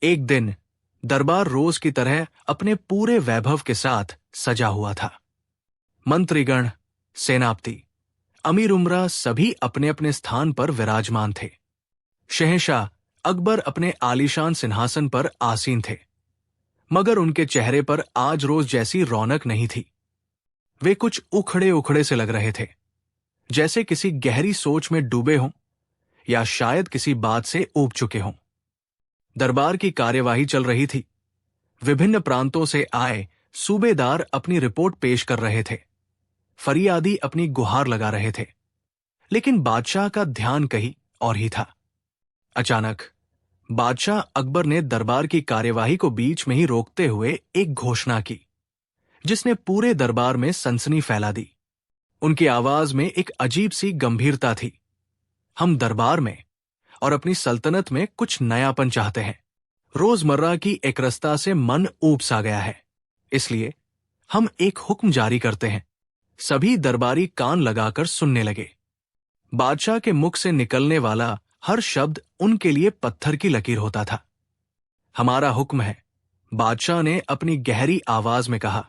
एक दिन दरबार रोज की तरह अपने पूरे वैभव के साथ सजा हुआ था। मंत्रीगण, सेनापति, अमीर उमरा सभी अपने अपने स्थान पर विराजमान थे। शहंशाह अकबर अपने आलीशान सिंहासन पर आसीन थे, मगर उनके चेहरे पर आज रोज जैसी रौनक नहीं थी। वे कुछ उखड़े उखड़े से लग रहे थे, जैसे किसी गहरी सोच में डूबे हों या शायद किसी बात से ऊब चुके हों। दरबार की कार्यवाही चल रही थी। विभिन्न प्रांतों से आए सूबेदार अपनी रिपोर्ट पेश कर रहे थे, फरियादी अपनी गुहार लगा रहे थे, लेकिन बादशाह का ध्यान कहीं और ही था। अचानक बादशाह अकबर ने दरबार की कार्यवाही को बीच में ही रोकते हुए एक घोषणा की, जिसने पूरे दरबार में सनसनी फैला दी। उनकी आवाज में एक अजीब सी गंभीरता थी। हम दरबार में और अपनी सल्तनत में कुछ नयापन चाहते हैं। रोजमर्रा की एकरसता से मन ऊब सा गया है, इसलिए हम एक हुक्म जारी करते हैं। सभी दरबारी कान लगाकर सुनने लगे। बादशाह के मुख से निकलने वाला हर शब्द उनके लिए पत्थर की लकीर होता था। हमारा हुक्म है, बादशाह ने अपनी गहरी आवाज में कहा,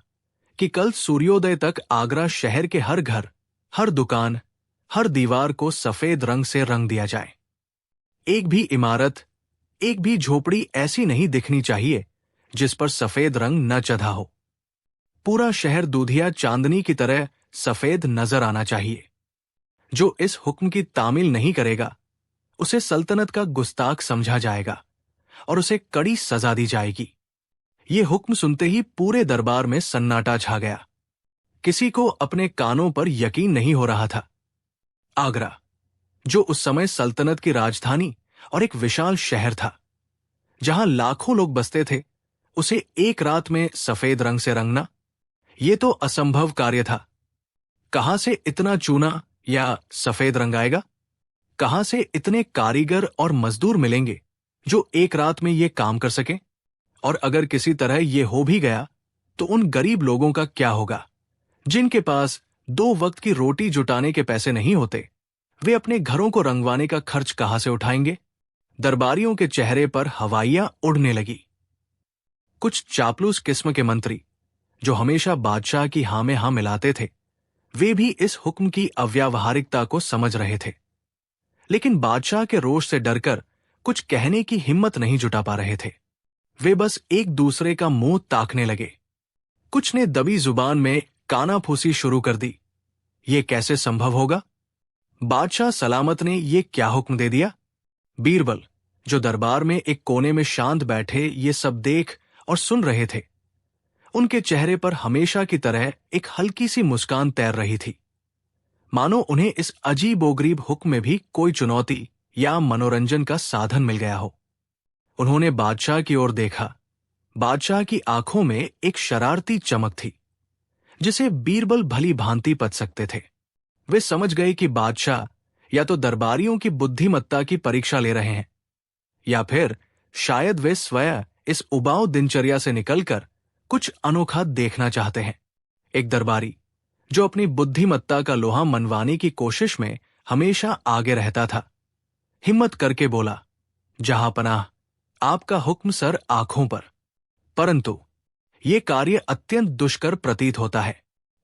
कि कल सूर्योदय तक आगरा शहर के हर घर, हर दुकान, हर दीवार को सफेद रंग से रंग दिया जाए। एक भी इमारत, एक भी झोपड़ी ऐसी नहीं दिखनी चाहिए जिस पर सफेद रंग न चढ़ा हो। पूरा शहर दूधिया चांदनी की तरह सफेद नजर आना चाहिए। जो इस हुक्म की तामील नहीं करेगा, उसे सल्तनत का गुस्ताख समझा जाएगा और उसे कड़ी सजा दी जाएगी। ये हुक्म सुनते ही पूरे दरबार में सन्नाटा छा गया। किसी को अपने कानों पर यकीन नहीं हो रहा था। आगरा, जो उस समय सल्तनत की राजधानी और एक विशाल शहर था, जहां लाखों लोग बसते थे, उसे एक रात में सफेद रंग से रंगना, ये तो असंभव कार्य था। कहां से इतना चूना या सफेद रंग आएगा? कहां से इतने कारीगर और मजदूर मिलेंगे जो एक रात में ये काम कर सकें? और अगर किसी तरह ये हो भी गया, तो उन गरीब लोगों का क्या होगा जिनके पास 2 वक्त की रोटी जुटाने के पैसे नहीं होते? वे अपने घरों को रंगवाने का खर्च कहां से उठाएंगे? दरबारियों के चेहरे पर हवाइयां उड़ने लगी। कुछ चापलूस किस्म के मंत्री, जो हमेशा बादशाह की हां में हां मिलाते थे, वे भी इस हुक्म की अव्यावहारिकता को समझ रहे थे, लेकिन बादशाह के रोष से डरकर कुछ कहने की हिम्मत नहीं जुटा पा रहे थे। वे बस एक दूसरे का मुंह ताकने लगे। कुछ ने दबी जुबान में कानाफूसी शुरू कर दी। ये कैसे संभव होगा? बादशाह सलामत ने ये क्या हुक्म दे दिया? बीरबल, जो दरबार में एक कोने में शांत बैठे ये सब देख और सुन रहे थे, उनके चेहरे पर हमेशा की तरह एक हल्की सी मुस्कान तैर रही थी, मानो उन्हें इस अजीबोगरीब हुक्म में भी कोई चुनौती या मनोरंजन का साधन मिल गया हो। उन्होंने बादशाह की ओर देखा। बादशाह की आंखों में एक शरारती चमक थी, जिसे बीरबल भली भांति पच सकते थे। वे समझ गए कि बादशाह या तो दरबारियों की बुद्धिमत्ता की परीक्षा ले रहे हैं, या फिर शायद वे स्वयं इस उबाऊ दिनचर्या से निकलकर कुछ अनोखा देखना चाहते हैं। एक दरबारी, जो अपनी बुद्धिमत्ता का लोहा मनवाने की कोशिश में हमेशा आगे रहता था, हिम्मत करके बोला, जहांपनाह, आपका हुक्म सर आंखों पर, परंतु ये कार्य अत्यंत दुष्कर प्रतीत होता है।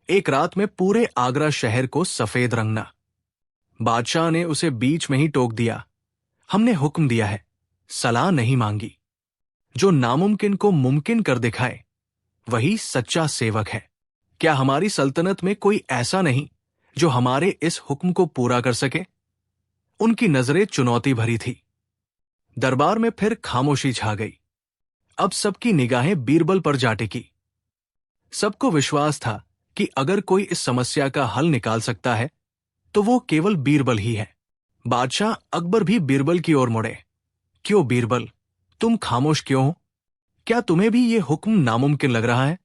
एक रात में पूरे आगरा शहर को सफेद रंगना। बादशाह ने उसे बीच में ही टोक दिया। हमने हुक्म दिया है, सलाह नहीं मांगी। जो नामुमकिन को मुमकिन कर दिखाए, वही सच्चा सेवक है। क्या हमारी सल्तनत में कोई ऐसा नहीं जो हमारे इस हुक्म को पूरा कर सके? उनकी नजरें चुनौती भरी थी। दरबार में फिर खामोशी छा गई। अब सबकी निगाहें बीरबल पर जा टिकी। सबको विश्वास था कि अगर कोई इस समस्या का हल निकाल सकता है, तो वो केवल बीरबल ही है। बादशाह अकबर भी बीरबल की ओर मुड़े। क्यों बीरबल, तुम खामोश क्यों हो? क्या तुम्हें भी ये हुक्म नामुमकिन लग रहा है?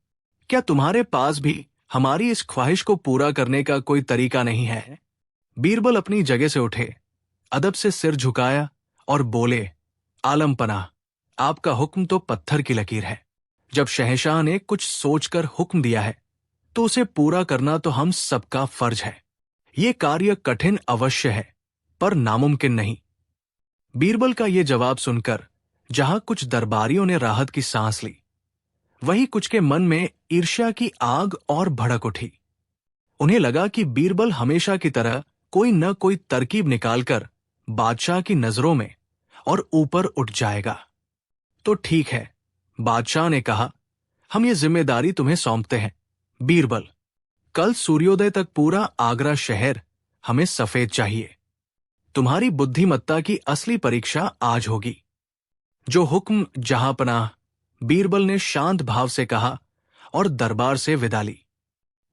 क्या तुम्हारे पास भी हमारी इस ख्वाहिश को पूरा करने का कोई तरीका नहीं है? बीरबल अपनी जगह से उठे, अदब से सिर झुकाया और बोले, आलम पनाह, आपका हुक्म तो पत्थर की लकीर है। जब शहंशाह ने कुछ सोचकर हुक्म दिया है, तो उसे पूरा करना तो हम सबका फर्ज है। ये कार्य कठिन अवश्य है, पर नामुमकिन नहीं। बीरबल का ये जवाब सुनकर जहां कुछ दरबारियों ने राहत की सांस ली, वहीं कुछ के मन में ईर्ष्या की आग और भड़क उठी। उन्हें लगा कि बीरबल हमेशा की तरह कोई न कोई तरकीब निकालकर बादशाह की नजरों में और ऊपर उठ जाएगा। तो ठीक है, बादशाह ने कहा, हम ये जिम्मेदारी तुम्हें सौंपते हैं। बीरबल, कल सूर्योदय तक पूरा आगरा शहर हमें सफेद चाहिए। तुम्हारी बुद्धिमत्ता की असली परीक्षा आज होगी। जो हुक्म जहांपनाह, बीरबल ने शांत भाव से कहा और दरबार से विदा ली।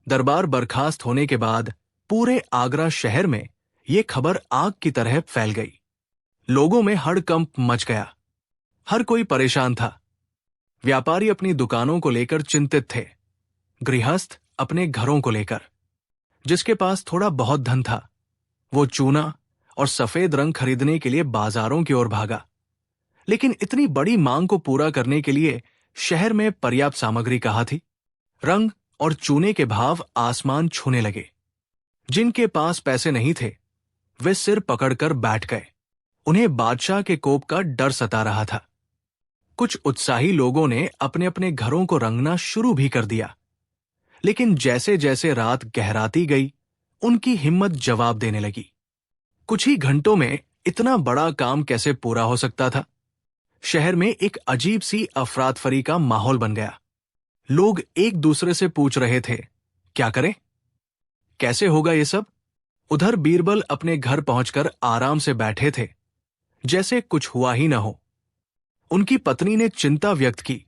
दरबार बर्खास्त होने के बाद पूरे आगरा शहर में यह खबर आग की तरह फैल गई। लोगों में हड़कंप मच गया। हर कोई परेशान था। व्यापारी अपनी दुकानों को लेकर चिंतित थे, गृहस्थ अपने घरों को लेकर। जिसके पास थोड़ा बहुत धन था, वो चूना और सफेद रंग खरीदने के लिए बाजारों की ओर भागा। लेकिन इतनी बड़ी मांग को पूरा करने के लिए शहर में पर्याप्त सामग्री कहाँ थी? रंग और चूने के भाव आसमान छूने लगे। जिनके पास पैसे नहीं थे, वे सिर पकड़कर बैठ गए। उन्हें बादशाह के कोप का डर सता रहा था। कुछ उत्साही लोगों ने अपने अपने घरों को रंगना शुरू भी कर दिया। लेकिन जैसे जैसे रात गहराती गई, उनकी हिम्मत जवाब देने लगी। कुछ ही घंटों में इतना बड़ा काम कैसे पूरा हो सकता था? शहर में एक अजीब सी अफरातफरी का माहौल बन गया। लोग एक दूसरे से पूछ रहे थे, क्या करें? कैसे होगा ये सब? उधर बीरबल अपने घर पहुंचकर आराम से बैठे थे, जैसे कुछ हुआ ही न हो। उनकी पत्नी ने चिंता व्यक्त की,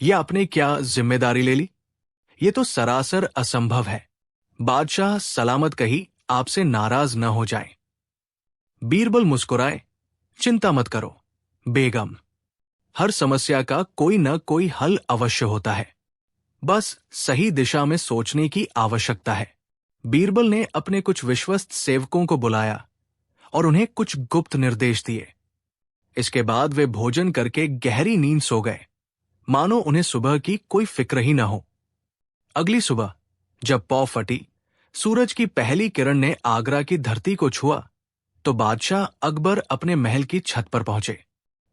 यह आपने क्या जिम्मेदारी ले ली? ये तो सरासर असंभव है। बादशाह सलामत कही आपसे नाराज न हो जाए। बीरबल मुस्कुराए, चिंता मत करो बेगम, हर समस्या का कोई न कोई हल अवश्य होता है। बस सही दिशा में सोचने की आवश्यकता है। बीरबल ने अपने कुछ विश्वस्त सेवकों को बुलाया और उन्हें कुछ गुप्त निर्देश दिए। इसके बाद वे भोजन करके गहरी नींद सो गए, मानो उन्हें सुबह की कोई फिक्र ही न हो। अगली सुबह जब पौ फटी, सूरज की पहली किरण ने आगरा की धरती को छुआ, तो बादशाह अकबर अपने महल की छत पर पहुंचे।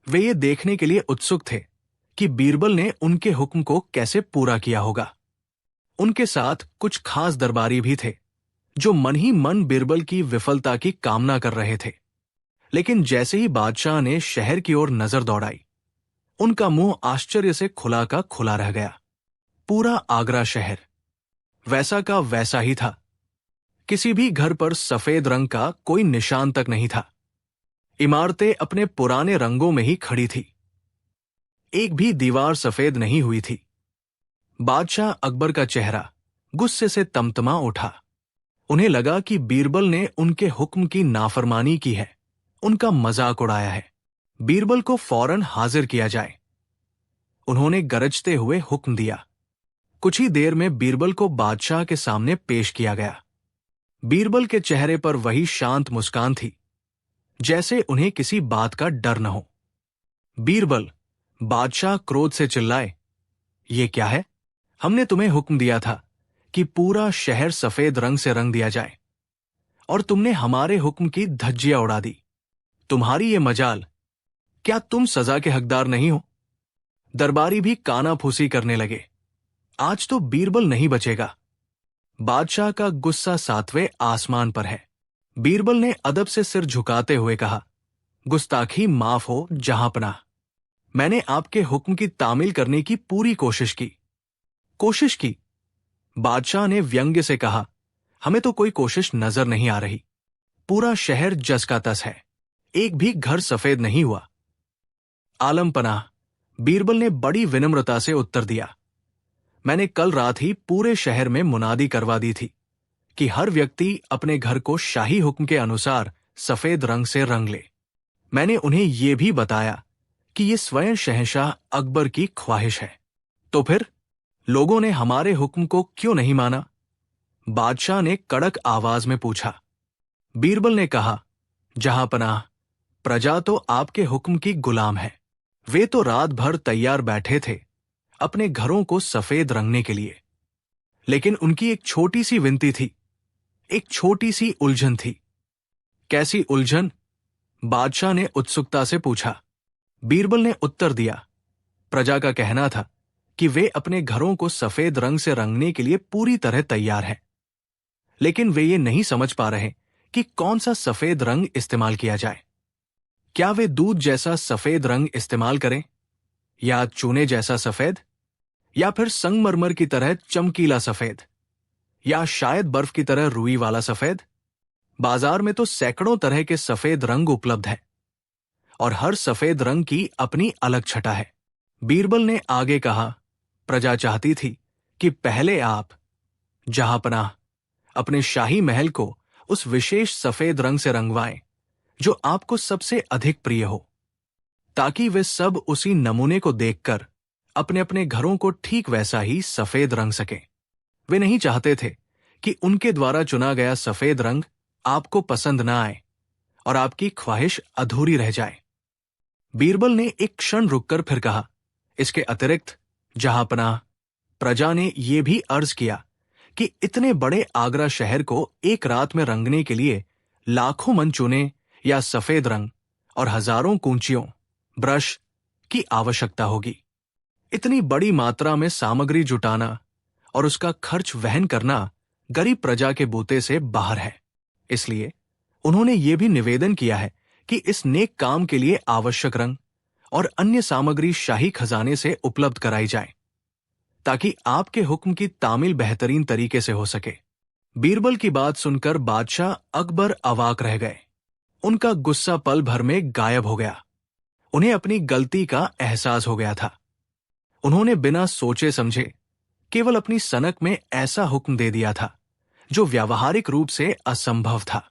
वे ये देखने के लिए उत्सुक थे कि बीरबल ने उनके हुक्म को कैसे पूरा किया होगा। उनके साथ कुछ खास दरबारी भी थे, जो मन ही मन बीरबल की विफलता की कामना कर रहे थे। लेकिन जैसे ही बादशाह ने शहर की ओर नजर दौड़ाई, उनका मुंह आश्चर्य से खुला का खुला रह गया। पूरा आगरा शहर वैसा का वैसा ही था। किसी भी घर पर सफेद रंग का कोई निशान तक नहीं था। इमारतें अपने पुराने रंगों में ही खड़ी थी। एक भी दीवार सफेद नहीं हुई थी। बादशाह अकबर का चेहरा गुस्से से तमतमा उठा। उन्हें लगा कि बीरबल ने उनके हुक्म की नाफरमानी की है, उनका मजाक उड़ाया है। बीरबल को फौरन हाजिर किया जाए। उन्होंने गरजते हुए हुक्म दिया। कुछ ही देर में बीरबल को बादशाह के सामने पेश किया गया। बीरबल के चेहरे पर वही शांत मुस्कान थी, जैसे उन्हें किसी बात का डर न हो। बीरबल, बादशाह क्रोध से चिल्लाए, ये क्या है? हमने तुम्हें हुक्म दिया था कि पूरा शहर सफेद रंग से रंग दिया जाए, और तुमने हमारे हुक्म की धज्जियां उड़ा दी। तुम्हारी ये मजाल, क्या तुम सजा के हकदार नहीं हो? दरबारी भी कानाफूसी करने लगे। आज तो बीरबल नहीं बचेगा। बादशाह का गुस्सा सातवें आसमान पर है। बीरबल ने अदब से सिर झुकाते हुए कहा, गुस्ताखी माफ हो जहांपनाह। मैंने आपके हुक्म की तामील करने की पूरी कोशिश की। कोशिश की? बादशाह ने व्यंग्य से कहा, हमें तो कोई कोशिश नजर नहीं आ रही। पूरा शहर जस का तस है, एक भी घर सफेद नहीं हुआ। आलमपनाह, बीरबल ने बड़ी विनम्रता से उत्तर दिया, मैंने कल रात ही पूरे शहर में मुनादी करवा दी थी कि हर व्यक्ति अपने घर को शाही हुक्म के अनुसार सफेद रंग से रंग ले। मैंने उन्हें यह भी बताया कि यह स्वयं शहंशाह अकबर की ख्वाहिश है। तो फिर लोगों ने हमारे हुक्म को क्यों नहीं माना? बादशाह ने कड़क आवाज में पूछा। बीरबल ने कहा, जहांपनाह, प्रजा तो आपके हुक्म की गुलाम है। वे तो रात भर तैयार बैठे थे अपने घरों को सफेद रंगने के लिए। लेकिन उनकी एक छोटी सी विनती थी, एक छोटी सी उलझन थी। कैसी उलझन? बादशाह ने उत्सुकता से पूछा। बीरबल ने उत्तर दिया, प्रजा का कहना था कि वे अपने घरों को सफेद रंग से रंगने के लिए पूरी तरह तैयार हैं, लेकिन वे ये नहीं समझ पा रहे कि कौन सा सफेद रंग इस्तेमाल किया जाए। क्या वे दूध जैसा सफेद रंग इस्तेमाल करें, या चूने जैसा सफेद, या फिर संगमरमर की तरह चमकीला सफेद, या शायद बर्फ की तरह रुई वाला सफेद? बाजार में तो सैकड़ों तरह के सफेद रंग उपलब्ध हैं, और हर सफेद रंग की अपनी अलग छटा है। बीरबल ने आगे कहा, प्रजा चाहती थी कि पहले आप जहांपनाह अपने शाही महल को उस विशेष सफेद रंग से रंगवाएं जो आपको सबसे अधिक प्रिय हो, ताकि वे सब उसी नमूने को देखकर अपने अपने घरों को ठीक वैसा ही सफेद रंग सकें। वे नहीं चाहते थे कि उनके द्वारा चुना गया सफेद रंग आपको पसंद ना आए और आपकी ख्वाहिश अधूरी रह जाए। बीरबल ने एक क्षण रुककर फिर कहा, इसके अतिरिक्त जहांपनाह, प्रजा ने यह भी अर्ज किया कि इतने बड़े आगरा शहर को एक रात में रंगने के लिए लाखों मन चुने या सफेद रंग और हजारों कूंचियों ब्रश की आवश्यकता होगी। इतनी बड़ी मात्रा में सामग्री जुटाना और उसका खर्च वहन करना गरीब प्रजा के बूते से बाहर है। इसलिए उन्होंने ये भी निवेदन किया है कि इस नेक काम के लिए आवश्यक रंग और अन्य सामग्री शाही खजाने से उपलब्ध कराई जाए, ताकि आपके हुक्म की तामील बेहतरीन तरीके से हो सके। बीरबल की बात सुनकर बादशाह अकबर अवाक रह गए। उनका गुस्सा पल भर में गायब हो गया। उन्हें अपनी गलती का एहसास हो गया था। उन्होंने बिना सोचे समझे केवल अपनी सनक में ऐसा हुक्म दे दिया था जो व्यावहारिक रूप से असंभव था।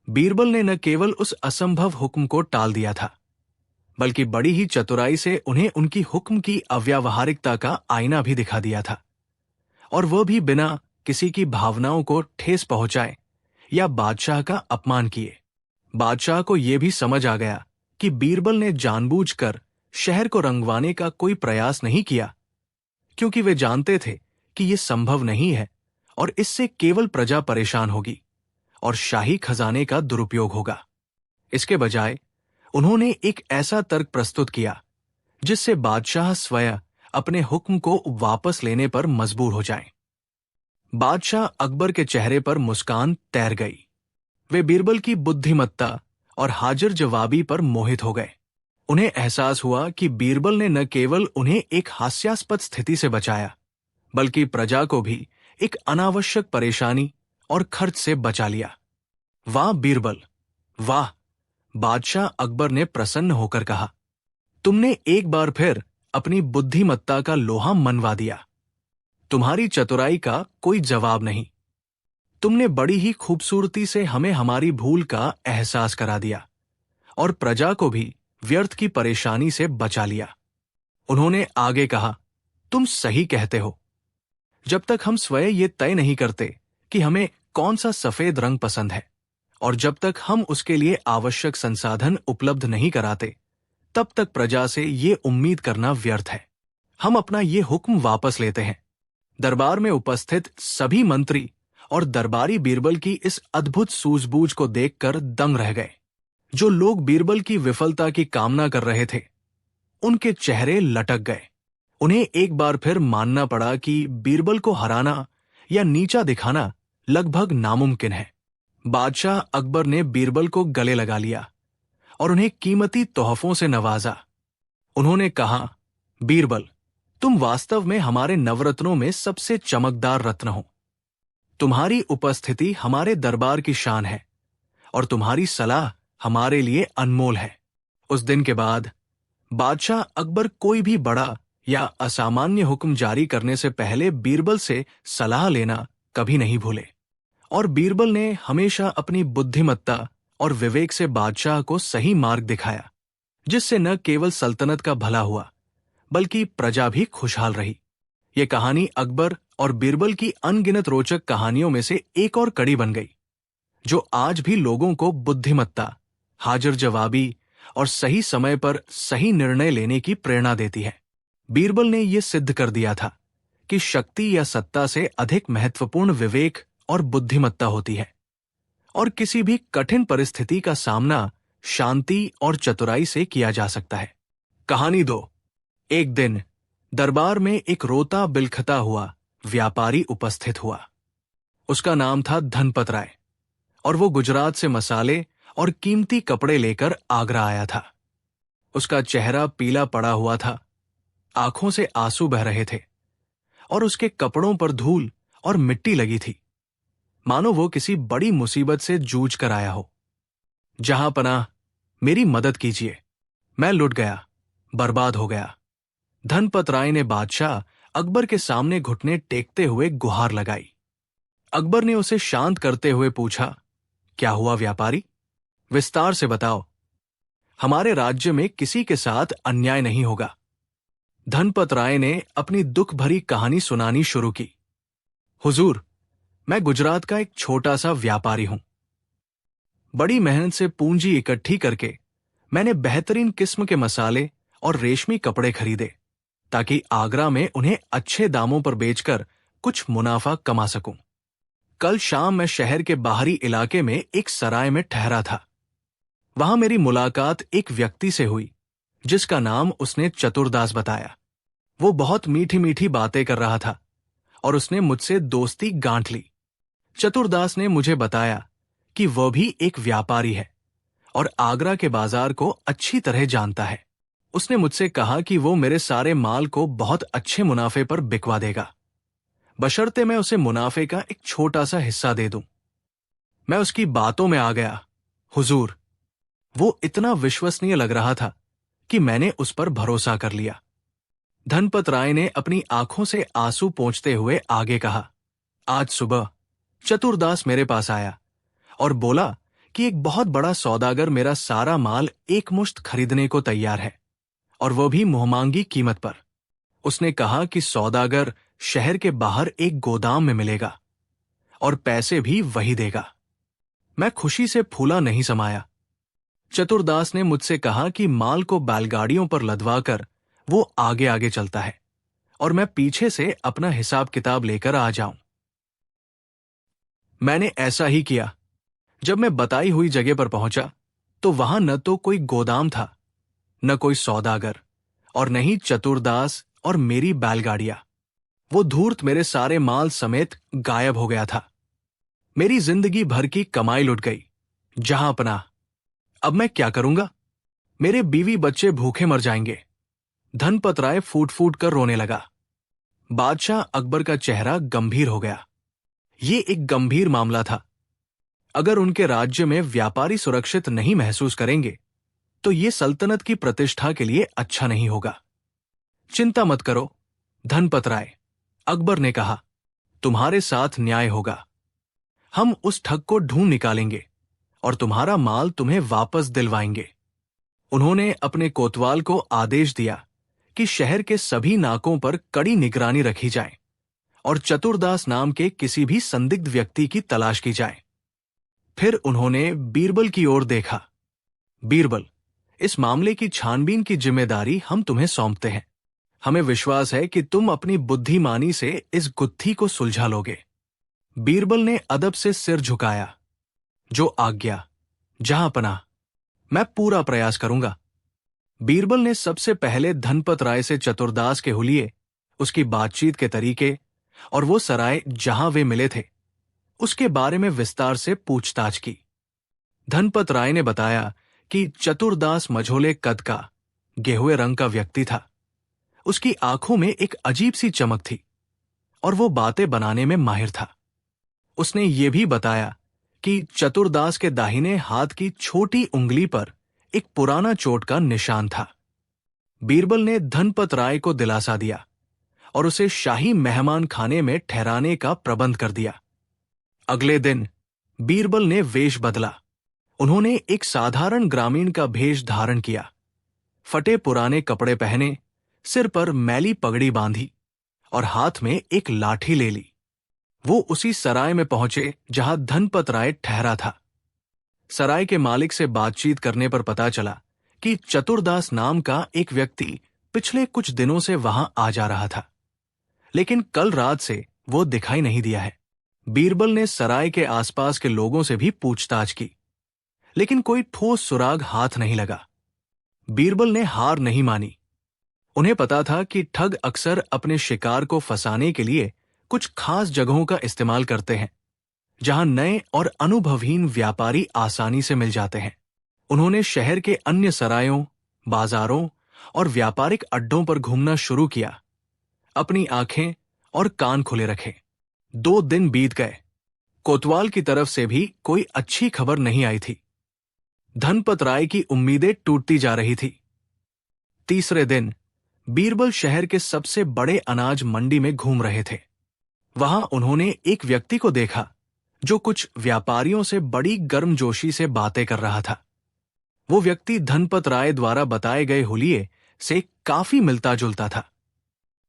बीरबल ने न केवल उस असंभव हुक्म को टाल दिया था, बल्कि बड़ी ही चतुराई से उन्हें उनकी हुक्म की अव्यावहारिकता का आईना भी दिखा दिया था, और वह भी बिना किसी की भावनाओं को ठेस पहुंचाए या बादशाह का अपमान किए। बादशाह को यह भी समझ आ गया कि बीरबल ने जानबूझकर शहर को रंगवाने का कोई प्रयास नहीं किया, क्योंकि वे जानते थे कि यह संभव नहीं है और इससे केवल प्रजा परेशान होगी और शाही खजाने का दुरुपयोग होगा। इसके बजाय उन्होंने एक ऐसा तर्क प्रस्तुत किया जिससे बादशाह स्वयं अपने हुक्म को वापस लेने पर मजबूर हो जाएं। बादशाह अकबर के चेहरे पर मुस्कान तैर गई। वे बीरबल की बुद्धिमत्ता और हाजिर जवाबी पर मोहित हो गए। उन्हें एहसास हुआ कि बीरबल ने न केवल उन्हें एक हास्यास्पद स्थिति से बचाया, बल्कि प्रजा को भी एक अनावश्यक परेशानी और खर्च से बचा लिया। वाह बीरबल, वाह! बादशाह अकबर ने प्रसन्न होकर कहा, तुमने एक बार फिर अपनी बुद्धिमत्ता का लोहा मनवा दिया। तुम्हारी चतुराई का कोई जवाब नहीं। तुमने बड़ी ही खूबसूरती से हमें हमारी भूल का एहसास करा दिया और प्रजा को भी व्यर्थ की परेशानी से बचा लिया। उन्होंने आगे कहा, तुम सही कहते हो। जब तक हम स्वयं ये तय नहीं करते कि हमें कौन सा सफेद रंग पसंद है, और जब तक हम उसके लिए आवश्यक संसाधन उपलब्ध नहीं कराते, तब तक प्रजा से ये उम्मीद करना व्यर्थ है। हम अपना ये हुक्म वापस लेते हैं। दरबार में उपस्थित सभी मंत्री और दरबारी बीरबल की इस अद्भुत सूझबूझ को देखकर दंग रह गए। जो लोग बीरबल की विफलता की कामना कर रहे थे, उनके चेहरे लटक गए। उन्हें एक बार फिर मानना पड़ा कि बीरबल को हराना या नीचा दिखाना लगभग नामुमकिन है। बादशाह अकबर ने बीरबल को गले लगा लिया और उन्हें कीमती तोहफों से नवाजा। उन्होंने कहा, बीरबल, तुम वास्तव में हमारे नवरत्नों में सबसे चमकदार रत्न हो। तुम्हारी उपस्थिति हमारे दरबार की शान है और तुम्हारी सलाह हमारे लिए अनमोल है। उस दिन के बाद बादशाह अकबर कोई भी बड़ा या असामान्य हुक्म जारी करने से पहले बीरबल से सलाह लेना कभी नहीं भूले, और बीरबल ने हमेशा अपनी बुद्धिमत्ता और विवेक से बादशाह को सही मार्ग दिखाया, जिससे न केवल सल्तनत का भला हुआ, बल्कि प्रजा भी खुशहाल रही। ये कहानी अकबर और बीरबल की अनगिनत रोचक कहानियों में से एक और कड़ी बन गई, जो आज भी लोगों को बुद्धिमत्ता, हाजिर जवाबी और सही समय पर सही निर्णय लेने की प्रेरणा देती है। बीरबल ने यह सिद्ध कर दिया था कि शक्ति या सत्ता से अधिक महत्वपूर्ण विवेक और बुद्धिमत्ता होती है, और किसी भी कठिन परिस्थिति का सामना शांति और चतुराई से किया जा सकता है। कहानी 2। एक दिन दरबार में एक रोता बिलखता हुआ व्यापारी उपस्थित हुआ। उसका नाम था धनपत राय और वो गुजरात से मसाले और कीमती कपड़े लेकर आगरा आया था। उसका चेहरा पीला पड़ा हुआ था, आंखों से आंसू बह रहे थे और उसके कपड़ों पर धूल और मिट्टी लगी थी, मानो वो किसी बड़ी मुसीबत से जूझ कर आया हो। जहां पनाह, मेरी मदद कीजिए, मैं लुट गया, बर्बाद हो गया। धनपत राय ने बादशाह अकबर के सामने घुटने टेकते हुए गुहार लगाई। अकबर ने उसे शांत करते हुए पूछा, क्या हुआ व्यापारी? विस्तार से बताओ। हमारे राज्य में किसी के साथ अन्याय नहीं होगा। धनपत राय ने अपनी दुख भरी कहानी सुनानी शुरू की। हुजूर, मैं गुजरात का एक छोटा सा व्यापारी हूं। बड़ी मेहनत से पूंजी इकट्ठी करके मैंने बेहतरीन किस्म के मसाले और रेशमी कपड़े खरीदे ताकि आगरा में उन्हें अच्छे दामों पर बेचकर कुछ मुनाफा कमा सकूं। कल शाम मैं शहर के बाहरी इलाके में एक सराय में ठहरा था। वहां मेरी मुलाकात एक व्यक्ति से हुई जिसका नाम उसने चतुरदास बताया। वो बहुत मीठी मीठी बातें कर रहा था और उसने मुझसे दोस्ती गांठ ली। चतुरदास ने मुझे बताया कि वह भी एक व्यापारी है और आगरा के बाजार को अच्छी तरह जानता है। उसने मुझसे कहा कि वो मेरे सारे माल को बहुत अच्छे मुनाफे पर बिकवा देगा, बशर्ते मैं उसे मुनाफे का एक छोटा सा हिस्सा दे दूं। मैं उसकी बातों में आ गया। हुजूर, वो इतना विश्वसनीय लग रहा था कि मैंने उस पर भरोसा कर लिया। धनपत राय ने अपनी आंखों से आंसू पोंछते हुए आगे कहा, आज सुबह चतुरदास मेरे पास आया और बोला कि एक बहुत बड़ा सौदागर मेरा सारा माल एकमुश्त खरीदने को तैयार है, और वो भी मुहमांगी कीमत पर। उसने कहा कि सौदागर शहर के बाहर एक गोदाम में मिलेगा और पैसे भी वही देगा। मैं खुशी से फूला नहीं समाया। चतुरदास ने मुझसे कहा कि माल को बैलगाड़ियों पर लदवाकर वो आगे आगे चलता है और मैं पीछे से अपना हिसाब किताब लेकर आ जाऊं। मैंने ऐसा ही किया। जब मैं बताई हुई जगह पर पहुंचा तो वहां न तो कोई गोदाम था, न कोई सौदागर, और न ही चतुरदास और मेरी बैलगाड़ियां। वो धूर्त मेरे सारे माल समेत गायब हो गया था। मेरी जिंदगी भर की कमाई लुट गई। जहां पनाह, अब मैं क्या करूंगा? मेरे बीवी बच्चे भूखे मर जाएंगे। धनपत राय फूट फूट कर रोने लगा। बादशाह अकबर का चेहरा गंभीर हो गया। ये एक गंभीर मामला था। अगर उनके राज्य में व्यापारी सुरक्षित नहीं महसूस करेंगे तो ये सल्तनत की प्रतिष्ठा के लिए अच्छा नहीं होगा। चिंता मत करो धनपत राय, अकबर ने कहा, तुम्हारे साथ न्याय होगा। हम उस ठग को ढूंढ निकालेंगे और तुम्हारा माल तुम्हें वापस दिलवाएंगे। उन्होंने अपने कोतवाल को आदेश दिया कि शहर के सभी नाकों पर कड़ी निगरानी रखी जाए और चतुरदास नाम के किसी भी संदिग्ध व्यक्ति की तलाश की जाए। फिर उन्होंने बीरबल की ओर देखा। बीरबल, इस मामले की छानबीन की जिम्मेदारी हम तुम्हें सौंपते हैं। हमें विश्वास है कि तुम अपनी बुद्धिमानी से इस गुत्थी को सुलझा लोगे। बीरबल ने अदब से सिर झुकाया। जो आज्ञा, जहां पनाह, मैं पूरा प्रयास करूंगा। बीरबल ने सबसे पहले धनपत राय से चतुरदास के हुलिये, उसकी बातचीत के तरीके और वो सराय जहां वे मिले थे उसके बारे में विस्तार से पूछताछ की। धनपत राय ने बताया कि चतुरदास मझोले कद का, गेहुए रंग का व्यक्ति था। उसकी आंखों में एक अजीब सी चमक थी और वो बातें बनाने में माहिर था। उसने ये भी बताया कि चतुरदास के दाहिने हाथ की छोटी उंगली पर एक पुराना चोट का निशान था। बीरबल ने धनपत राय को दिलासा दिया और उसे शाही मेहमान खाने में ठहराने का प्रबंध कर दिया। अगले दिन बीरबल ने वेश बदला। उन्होंने एक साधारण ग्रामीण का भेष धारण किया, फटे पुराने कपड़े पहने, सिर पर मैली पगड़ी बांधी और हाथ में एक लाठी ले ली। वो उसी सराय में पहुंचे जहां धनपत राय ठहरा था। सराय के मालिक से बातचीत करने पर पता चला कि चतुरदास नाम का एक व्यक्ति पिछले कुछ दिनों से वहां आ जा रहा था, लेकिन कल रात से वो दिखाई नहीं दिया है। बीरबल ने सराय के आसपास के लोगों से भी पूछताछ की, लेकिन कोई ठोस सुराग हाथ नहीं लगा। बीरबल ने हार नहीं मानी उन्हें पता था कि ठग अक्सर अपने शिकार को फंसाने के लिए कुछ खास जगहों का इस्तेमाल करते हैं, जहां नए और अनुभवहीन व्यापारी आसानी से मिल जाते हैं। उन्होंने शहर के अन्य सरायों, बाजारों और व्यापारिक अड्डों पर घूमना शुरू किया। अपनी आंखें और कान खुले रखे। 2 दिन बीत गए। कोतवाल की तरफ से भी कोई अच्छी खबर नहीं आई थी। धनपत राय की उम्मीदें टूटती जा रही थी। तीसरे दिन बीरबल शहर के सबसे बड़े अनाज मंडी में घूम रहे थे। वहां उन्होंने एक व्यक्ति को देखा जो कुछ व्यापारियों से बड़ी गर्मजोशी से बातें कर रहा था। वो व्यक्ति धनपत राय द्वारा बताए गए हुलिये से काफी मिलता जुलता था।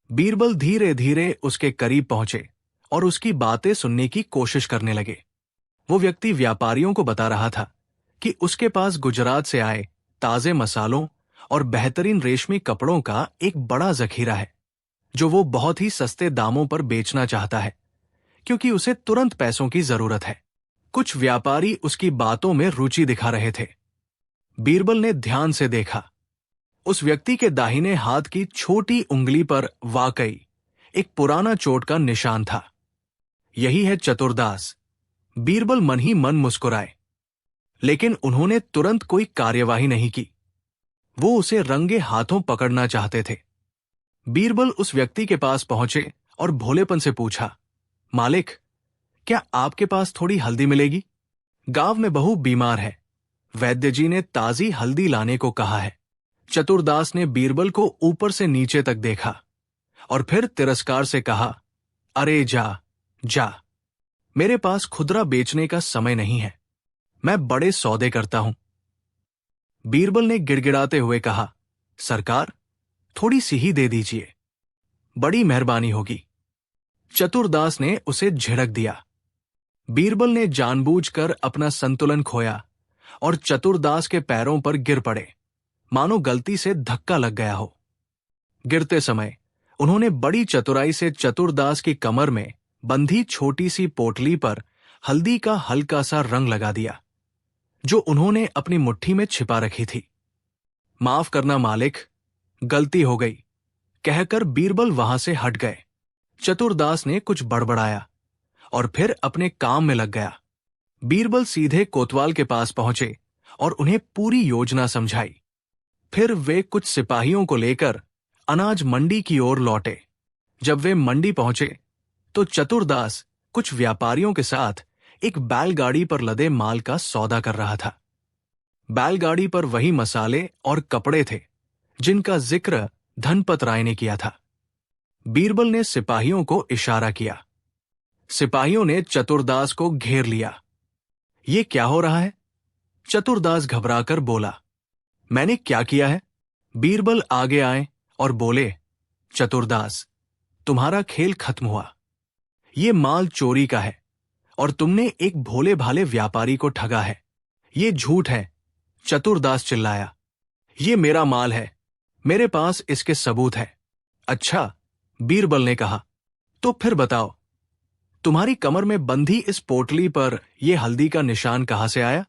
बीरबल धीरे धीरे उसके करीब पहुंचे और उसकी बातें सुनने की कोशिश करने लगे। वो व्यक्ति व्यापारियों को बता रहा था कि उसके पास गुजरात से आए ताजे मसालों और बेहतरीन रेशमी कपड़ों का एक बड़ा जखीरा है, जो वो बहुत ही सस्ते दामों पर बेचना चाहता है, क्योंकि उसे तुरंत पैसों की जरूरत है। कुछ व्यापारी उसकी बातों में रुचि दिखा रहे थे। बीरबल ने ध्यान से देखा। उस व्यक्ति के दाहिने हाथ की छोटी उंगली पर वाकई एक पुराना चोट का निशान था। यही है चतुरदास। बीरबल मन ही मन मुस्कुराए, लेकिन उन्होंने तुरंत कोई कार्यवाही नहीं की। वो उसे रंगे हाथों पकड़ना चाहते थे। बीरबल उस व्यक्ति के पास पहुंचे और भोलेपन से पूछा, मालिक, क्या आपके पास थोड़ी हल्दी मिलेगी? गांव में बहू बीमार है। वैद्य जी ने ताजी हल्दी लाने को कहा है। चतुरदास ने बीरबल को ऊपर से नीचे तक देखा और फिर तिरस्कार से कहा, अरे जा जा, मेरे पास खुदरा बेचने का समय नहीं है। मैं बड़े सौदे करता हूं। बीरबल ने गिड़गिड़ाते हुए कहा, सरकार, थोड़ी सी ही दे दीजिए, बड़ी मेहरबानी होगी। चतुरदास ने उसे झिड़क दिया। बीरबल ने जानबूझकर अपना संतुलन खोया और चतुरदास के पैरों पर गिर पड़े, मानो गलती से धक्का लग गया हो। गिरते समय उन्होंने बड़ी चतुराई से चतुरदास की कमर में बंधी छोटी सी पोटली पर हल्दी का हल्का सा रंग लगा दिया, जो उन्होंने अपनी मुट्ठी में छिपा रखी थी। माफ करना मालिक, गलती हो गई, कहकर बीरबल वहां से हट गए। चतुरदास ने कुछ बड़बड़ाया और फिर अपने काम में लग गया। बीरबल सीधे कोतवाल के पास पहुंचे और उन्हें पूरी योजना समझाई। फिर वे कुछ सिपाहियों को लेकर अनाज मंडी की ओर लौटे। जब वे मंडी पहुंचे तो चतुरदास कुछ व्यापारियों के साथ एक बैलगाड़ी पर लदे माल का सौदा कर रहा था। बैलगाड़ी पर वही मसाले और कपड़े थे जिनका जिक्र धनपत राय ने किया था। बीरबल ने सिपाहियों को इशारा किया। सिपाहियों ने चतुरदास को घेर लिया। ये क्या हो रहा है? चतुरदास घबराकर बोला, मैंने क्या किया है? बीरबल आगे आए और बोले, चतुरदास, तुम्हारा खेल खत्म हुआ। ये माल चोरी का है और तुमने एक भोले भाले व्यापारी को ठगा है। ये झूठ है। चतुरदास चिल्लाया, ये मेरा माल है, मेरे पास इसके सबूत है। अच्छा, बीरबल ने कहा, तो फिर बताओ, तुम्हारी कमर में बंधी इस पोटली पर यह हल्दी का निशान कहां से आया?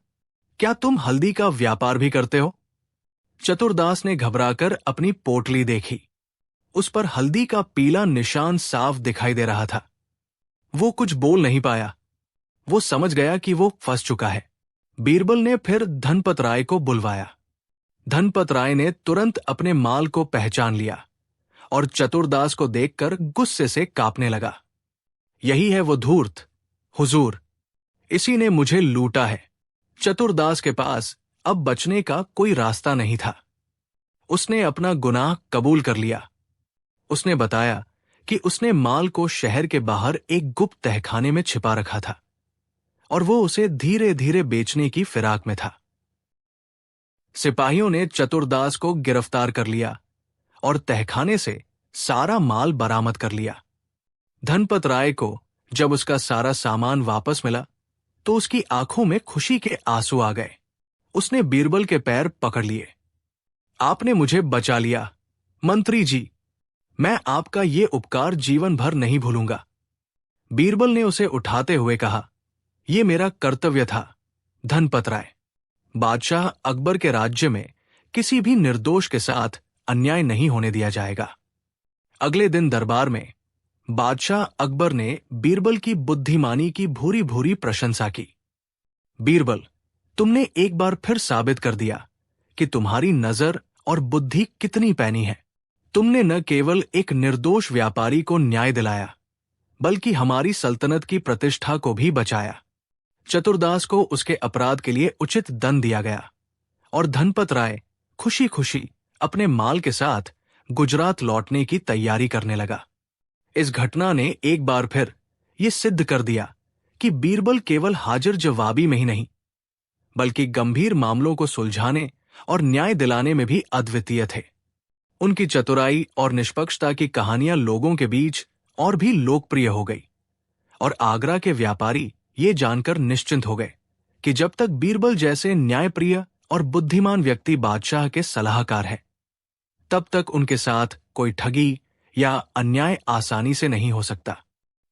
क्या तुम हल्दी का व्यापार भी करते हो? चतुरदास ने घबराकर अपनी पोटली देखी। उस पर हल्दी का पीला निशान साफ दिखाई दे रहा था। वो कुछ बोल नहीं पाया। वो समझ गया कि वो फंस चुका है। बीरबल ने फिर धनपत राय को बुलवाया। धनपत राय ने तुरंत अपने माल को पहचान लिया और चतुरदास को देखकर गुस्से से कांपने लगा। यही है वो धूर्त, हुजूर, इसी ने मुझे लूटा है। चतुरदास के पास अब बचने का कोई रास्ता नहीं था। उसने अपना गुनाह कबूल कर लिया। उसने बताया कि उसने माल को शहर के बाहर एक गुप्त तहखाने में छिपा रखा था और वो उसे धीरे धीरे बेचने की फिराक में था। सिपाहियों ने चतुरदास को गिरफ्तार कर लिया और तहखाने से सारा माल बरामद कर लिया। धनपत राय को जब उसका सारा सामान वापस मिला तो उसकी आंखों में खुशी के आंसू आ गए। उसने बीरबल के पैर पकड़ लिए। आपने मुझे बचा लिया, मंत्री जी, मैं आपका ये उपकार जीवन भर नहीं भूलूंगा। बीरबल ने उसे उठाते हुए कहा, यह मेरा कर्तव्य था, धनपत राय। बादशाह अकबर के राज्य में किसी भी निर्दोष के साथ अन्याय नहीं होने दिया जाएगा। अगले दिन दरबार में बादशाह अकबर ने बीरबल की बुद्धिमानी की भूरी भूरी प्रशंसा की। बीरबल, तुमने एक बार फिर साबित कर दिया कि तुम्हारी नजर और बुद्धि कितनी पैनी है। तुमने न केवल एक निर्दोष व्यापारी को न्याय दिलाया, बल्कि हमारी सल्तनत की प्रतिष्ठा को भी बचाया। चतुरदास को उसके अपराध के लिए उचित दंड दिया गया और धनपत राय खुशी खुशी अपने माल के साथ गुजरात लौटने की तैयारी करने लगा। इस घटना ने एक बार फिर यह सिद्ध कर दिया कि बीरबल केवल हाजिर जवाबी में ही नहीं, बल्कि गंभीर मामलों को सुलझाने और न्याय दिलाने में भी अद्वितीय थे। उनकी चतुराई और निष्पक्षता की कहानियां लोगों के बीच और भी लोकप्रिय हो गई और आगरा के व्यापारी ये जानकर निश्चिंत हो गए कि जब तक बीरबल जैसे न्यायप्रिय और बुद्धिमान व्यक्ति बादशाह के सलाहकार है, तब तक उनके साथ कोई ठगी या अन्याय आसानी से नहीं हो सकता।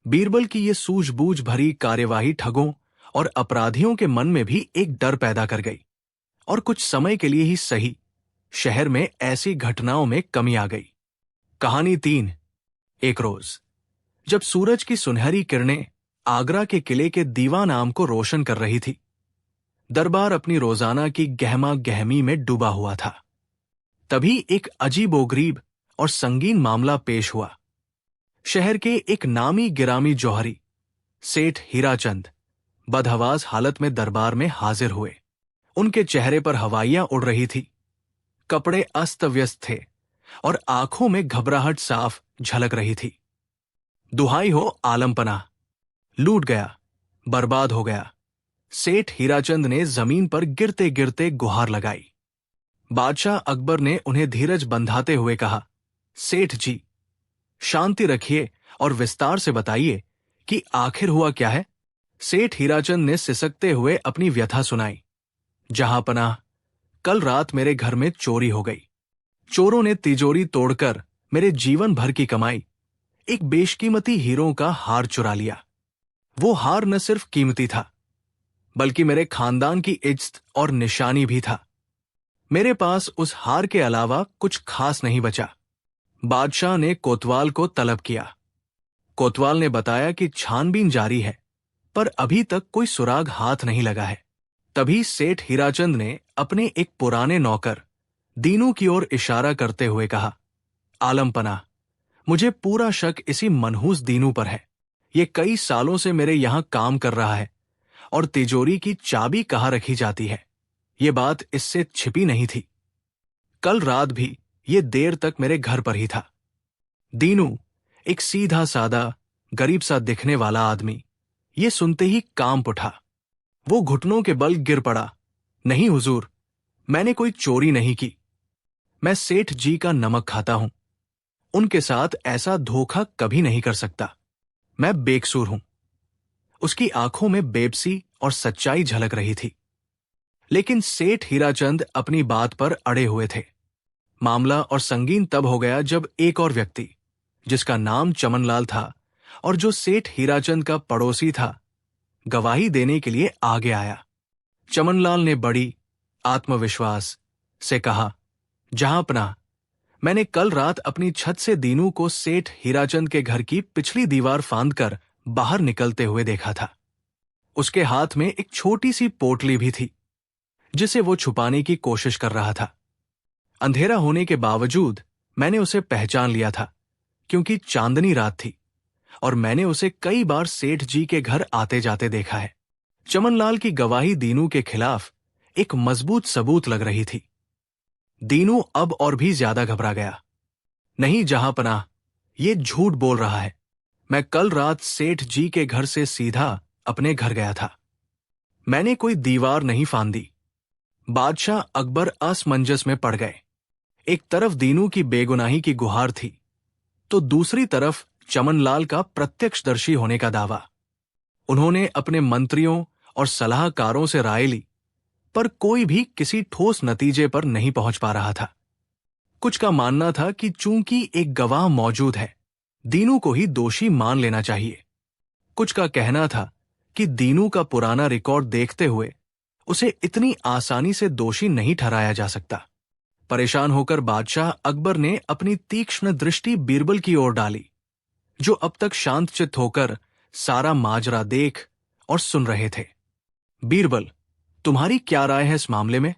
बीरबल की ये सूझबूझ भरी कार्यवाही ठगों और अपराधियों के मन में भी एक डर पैदा कर गई और कुछ समय के लिए ही सही, शहर में ऐसी घटनाओं में कमी आ गई। कहानी 3। एक रोज जब सूरज की सुनहरी किरणें आगरा के किले के दीवान आम को रोशन कर रही थी, दरबार अपनी रोजाना की गहमा गहमी में डूबा हुआ था। तभी एक अजीबोगरीब और संगीन मामला पेश हुआ। शहर के एक नामी गिरामी जौहरी सेठ हीराचंद बदहवास हालत में दरबार में हाजिर हुए। उनके चेहरे पर हवाइयां उड़ रही थी, कपड़े अस्त व्यस्त थे और आंखों में घबराहट साफ झलक रही थी। दुहाई हो आलमपना, लूट गया, बर्बाद हो गया, सेठ हीराचंद ने जमीन पर गिरते गिरते गुहार लगाई। बादशाह अकबर ने उन्हें धीरज बंधाते हुए कहा, सेठ जी, शांति रखिए और विस्तार से बताइए कि आखिर हुआ क्या है। सेठ हीराचंद ने सिसकते हुए अपनी व्यथा सुनाई। जहांपनाह, कल रात मेरे घर में चोरी हो गई। चोरों ने तिजोरी तोड़कर मेरे जीवन भर की कमाई, एक बेशकीमती हीरों का हार चुरा लिया। वो हार न सिर्फ कीमती था, बल्कि मेरे खानदान की इज्जत और निशानी भी था। मेरे पास उस हार के अलावा कुछ खास नहीं बचा। बादशाह ने कोतवाल को तलब किया। कोतवाल ने बताया कि छानबीन जारी है, पर अभी तक कोई सुराग हाथ नहीं लगा है। तभी सेठ हीराचंद ने अपने एक पुराने नौकर दीनू की ओर इशारा करते हुए कहा, आलमपना, मुझे पूरा शक इसी मनहूस दीनू पर है। ये कई सालों से मेरे यहां काम कर रहा है और तिजोरी की चाबी कहाँ रखी जाती है, ये बात इससे छिपी नहीं थी। कल रात भी ये देर तक मेरे घर पर ही था। दीनू, एक सीधा सादा गरीब सा दिखने वाला आदमी, ये सुनते ही कांप उठा। वो घुटनों के बल गिर पड़ा। नहीं हुजूर, मैंने कोई चोरी नहीं की। मैं सेठ जी का नमक खाता हूं। उनके साथ ऐसा धोखा कभी नहीं कर सकता। मैं बेकसूर हूं। उसकी आंखों में बेबसी और सच्चाई झलक रही थी। लेकिन सेठ हीराचंद अपनी बात पर अड़े हुए थे। मामला और संगीन तब हो गया जब एक और व्यक्ति, जिसका नाम चमनलाल था और जो सेठ हीराचंद का पड़ोसी था, गवाही देने के लिए आगे आया। चमनलाल ने बड़ी आत्मविश्वास से कहा, जहांपनाह, मैंने कल रात अपनी छत से दीनू को सेठ हीराचंद के घर की पिछली दीवार फांदकर बाहर निकलते हुए देखा था। उसके हाथ में एक छोटी सी पोटली भी थी, जिसे वो छुपाने की कोशिश कर रहा था। अंधेरा होने के बावजूद मैंने उसे पहचान लिया था, क्योंकि चांदनी रात थी और मैंने उसे कई बार सेठ जी के घर आते जाते देखा है। चमनलाल की गवाही दीनू के खिलाफ एक मजबूत सबूत लग रही थी। दीनू अब और भी ज्यादा घबरा गया। नहीं जहांपनाह, ये झूठ बोल रहा है। मैं कल रात सेठ जी के घर से सीधा अपने घर गया था। मैंने कोई दीवार नहीं फांदी। बादशाह अकबर असमंजस में पड़ गए। एक तरफ दीनू की बेगुनाही की गुहार थी, तो दूसरी तरफ चमनलाल का प्रत्यक्षदर्शी होने का दावा। उन्होंने अपने मंत्रियों और सलाहकारों से राय ली, पर कोई भी किसी ठोस नतीजे पर नहीं पहुंच पा रहा था। कुछ का मानना था कि चूंकि एक गवाह मौजूद है, दीनू को ही दोषी मान लेना चाहिए। कुछ का कहना था कि दीनू का पुराना रिकॉर्ड देखते हुए उसे इतनी आसानी से दोषी नहीं ठहराया जा सकता। परेशान होकर बादशाह अकबर ने अपनी तीक्ष्ण दृष्टि बीरबल की ओर डाली, जो अब तक शांतचित्त होकर सारा माजरा देख और सुन रहे थे। बीरबल, तुम्हारी क्या राय है इस मामले में?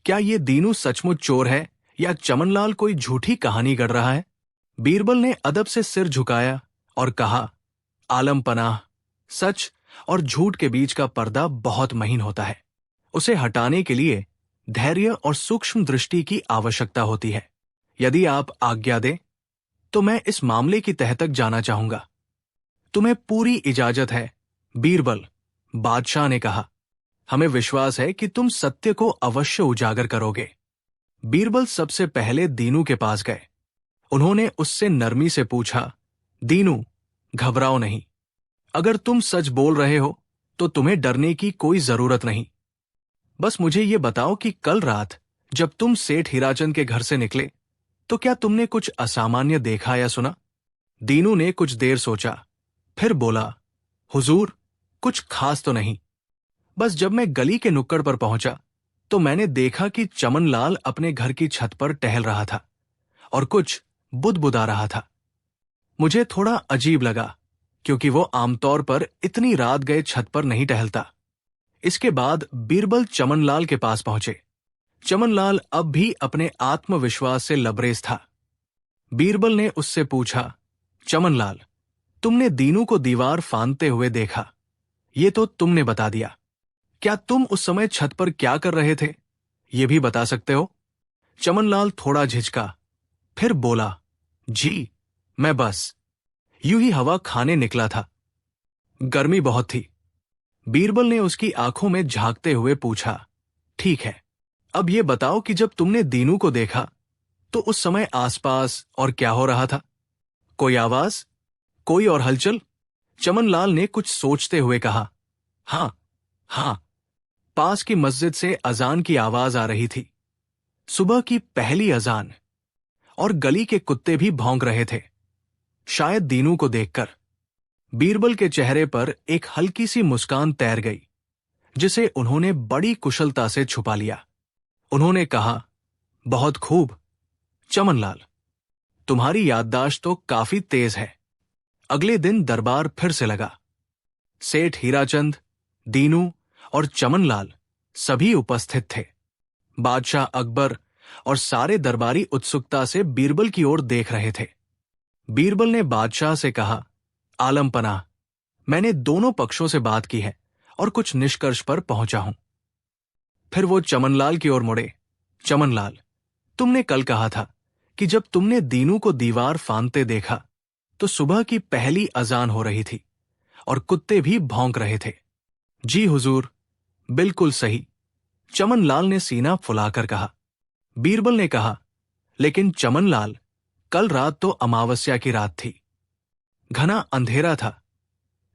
क्या ये दीनू सचमुच चोर है या चमनलाल कोई झूठी कहानी गढ़ रहा है? बीरबल ने अदब से सिर झुकाया और कहा, आलम पनाह, सच और झूठ के बीच का पर्दा बहुत महीन होता है। उसे हटाने के लिए धैर्य और सूक्ष्म दृष्टि की आवश्यकता होती है। यदि आप आज्ञा दें तो मैं इस मामले की तह तक जाना चाहूंगा। तुम्हें पूरी इजाजत है बीरबल, बादशाह ने कहा। हमें विश्वास है कि तुम सत्य को अवश्य उजागर करोगे। बीरबल सबसे पहले दीनू के पास गए। उन्होंने उससे नरमी से पूछा, दीनू, घबराओ नहीं। अगर तुम सच बोल रहे हो तो तुम्हें डरने की कोई जरूरत नहीं। बस मुझे ये बताओ कि कल रात जब तुम सेठ हीराचंद के घर से निकले तो क्या तुमने कुछ असामान्य देखा या सुना? दीनू ने कुछ देर सोचा, फिर बोला, हुजूर, कुछ खास तो नहीं। बस जब मैं गली के नुक्कड़ पर पहुंचा तो मैंने देखा कि चमनलाल अपने घर की छत पर टहल रहा था और कुछ बुदबुदा रहा था। मुझे थोड़ा अजीब लगा क्योंकि वो आमतौर पर इतनी रात गए छत पर नहीं टहलता। इसके बाद बीरबल चमनलाल के पास पहुंचे। चमनलाल अब भी अपने आत्मविश्वास से लबरेज था। बीरबल ने उससे पूछा, चमनलाल, तुमने दीनू को दीवार फांदते हुए देखा, ये तो तुमने बता दिया। क्या तुम उस समय छत पर क्या कर रहे थे, ये भी बता सकते हो? चमनलाल थोड़ा झिझका, फिर बोला, जी, मैं बस यूं ही हवा खाने निकला था। गर्मी बहुत थी। बीरबल ने उसकी आंखों में झांकते हुए पूछा, ठीक है, अब ये बताओ कि जब तुमने दीनू को देखा तो उस समय आसपास और क्या हो रहा था? कोई आवाज, कोई और हलचल? चमनलाल ने कुछ सोचते हुए कहा, हां, पास की मस्जिद से अजान की आवाज आ रही थी। सुबह की पहली अजान। और गली के कुत्ते भी भौंक रहे थे, शायद दीनू को देखकर। बीरबल के चेहरे पर एक हल्की सी मुस्कान तैर गई, जिसे उन्होंने बड़ी कुशलता से छुपा लिया। उन्होंने कहा, बहुत खूब चमनलाल, तुम्हारी याददाश्त तो काफी तेज है। अगले दिन दरबार फिर से लगा। सेठ हीराचंद, दीनू और चमनलाल सभी उपस्थित थे। बादशाह अकबर और सारे दरबारी उत्सुकता से बीरबल की ओर देख रहे थे। बीरबल ने बादशाह से कहा, आलम पनाह, मैंने दोनों पक्षों से बात की है और कुछ निष्कर्ष पर पहुंचा हूं। फिर वो चमनलाल की ओर मुड़े। चमनलाल, तुमने कल कहा था कि जब तुमने दीनू को दीवार फांदते देखा तो सुबह की पहली अजान हो रही थी और कुत्ते भी भौंक रहे थे। जी हुजूर, बिल्कुल सही, चमनलाल ने सीना फुलाकर कहा। बीरबल ने कहा, लेकिन चमनलाल, कल रात तो अमावस्या की रात थी। घना अंधेरा था,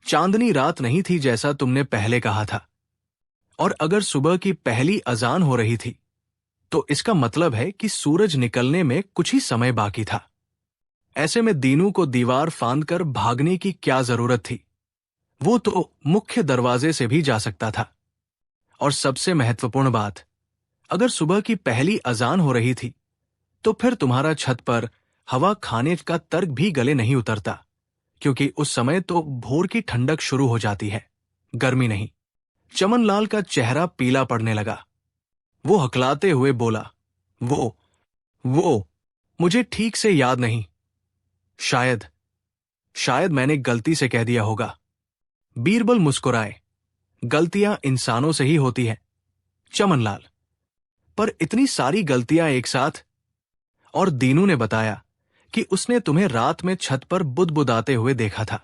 चांदनी रात नहीं थी जैसा तुमने पहले कहा था। और अगर सुबह की पहली अजान हो रही थी तो इसका मतलब है कि सूरज निकलने में कुछ ही समय बाकी था। ऐसे में दीनू को दीवार फांदकर भागने की क्या जरूरत थी? वो तो मुख्य दरवाजे से भी जा सकता था। और सबसे महत्वपूर्ण बात, अगर सुबह की पहली अजान हो रही थी तो फिर तुम्हारा छत पर हवा खाने का तर्क भी गले नहीं उतरता, क्योंकि उस समय तो भोर की ठंडक शुरू हो जाती है, गर्मी नहीं। चमनलाल का चेहरा पीला पड़ने लगा। वो हकलाते हुए बोला, वो मुझे ठीक से याद नहीं। शायद मैंने गलती से कह दिया होगा। बीरबल मुस्कुराए। गलतियां इंसानों से ही होती हैं चमनलाल, पर इतनी सारी गलतियां एक साथ? और दीनू ने बताया कि उसने तुम्हें रात में छत पर बुदबुदाते हुए देखा था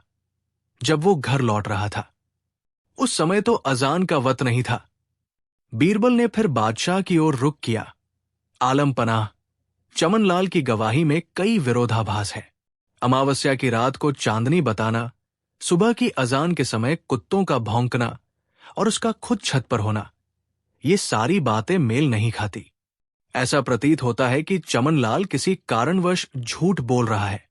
जब वो घर लौट रहा था। उस समय तो अजान का वक्त नहीं था। बीरबल ने फिर बादशाह की ओर रुख किया। आलम पनाह, चमनलाल की गवाही में कई विरोधाभास है। अमावस्या की रात को चांदनी बताना, सुबह की अजान के समय कुत्तों का भौंकना और उसका खुद छत पर होना, ये सारी बातें मेल नहीं खाती। ऐसा प्रतीत होता है कि चमनलाल किसी कारणवश झूठ बोल रहा है।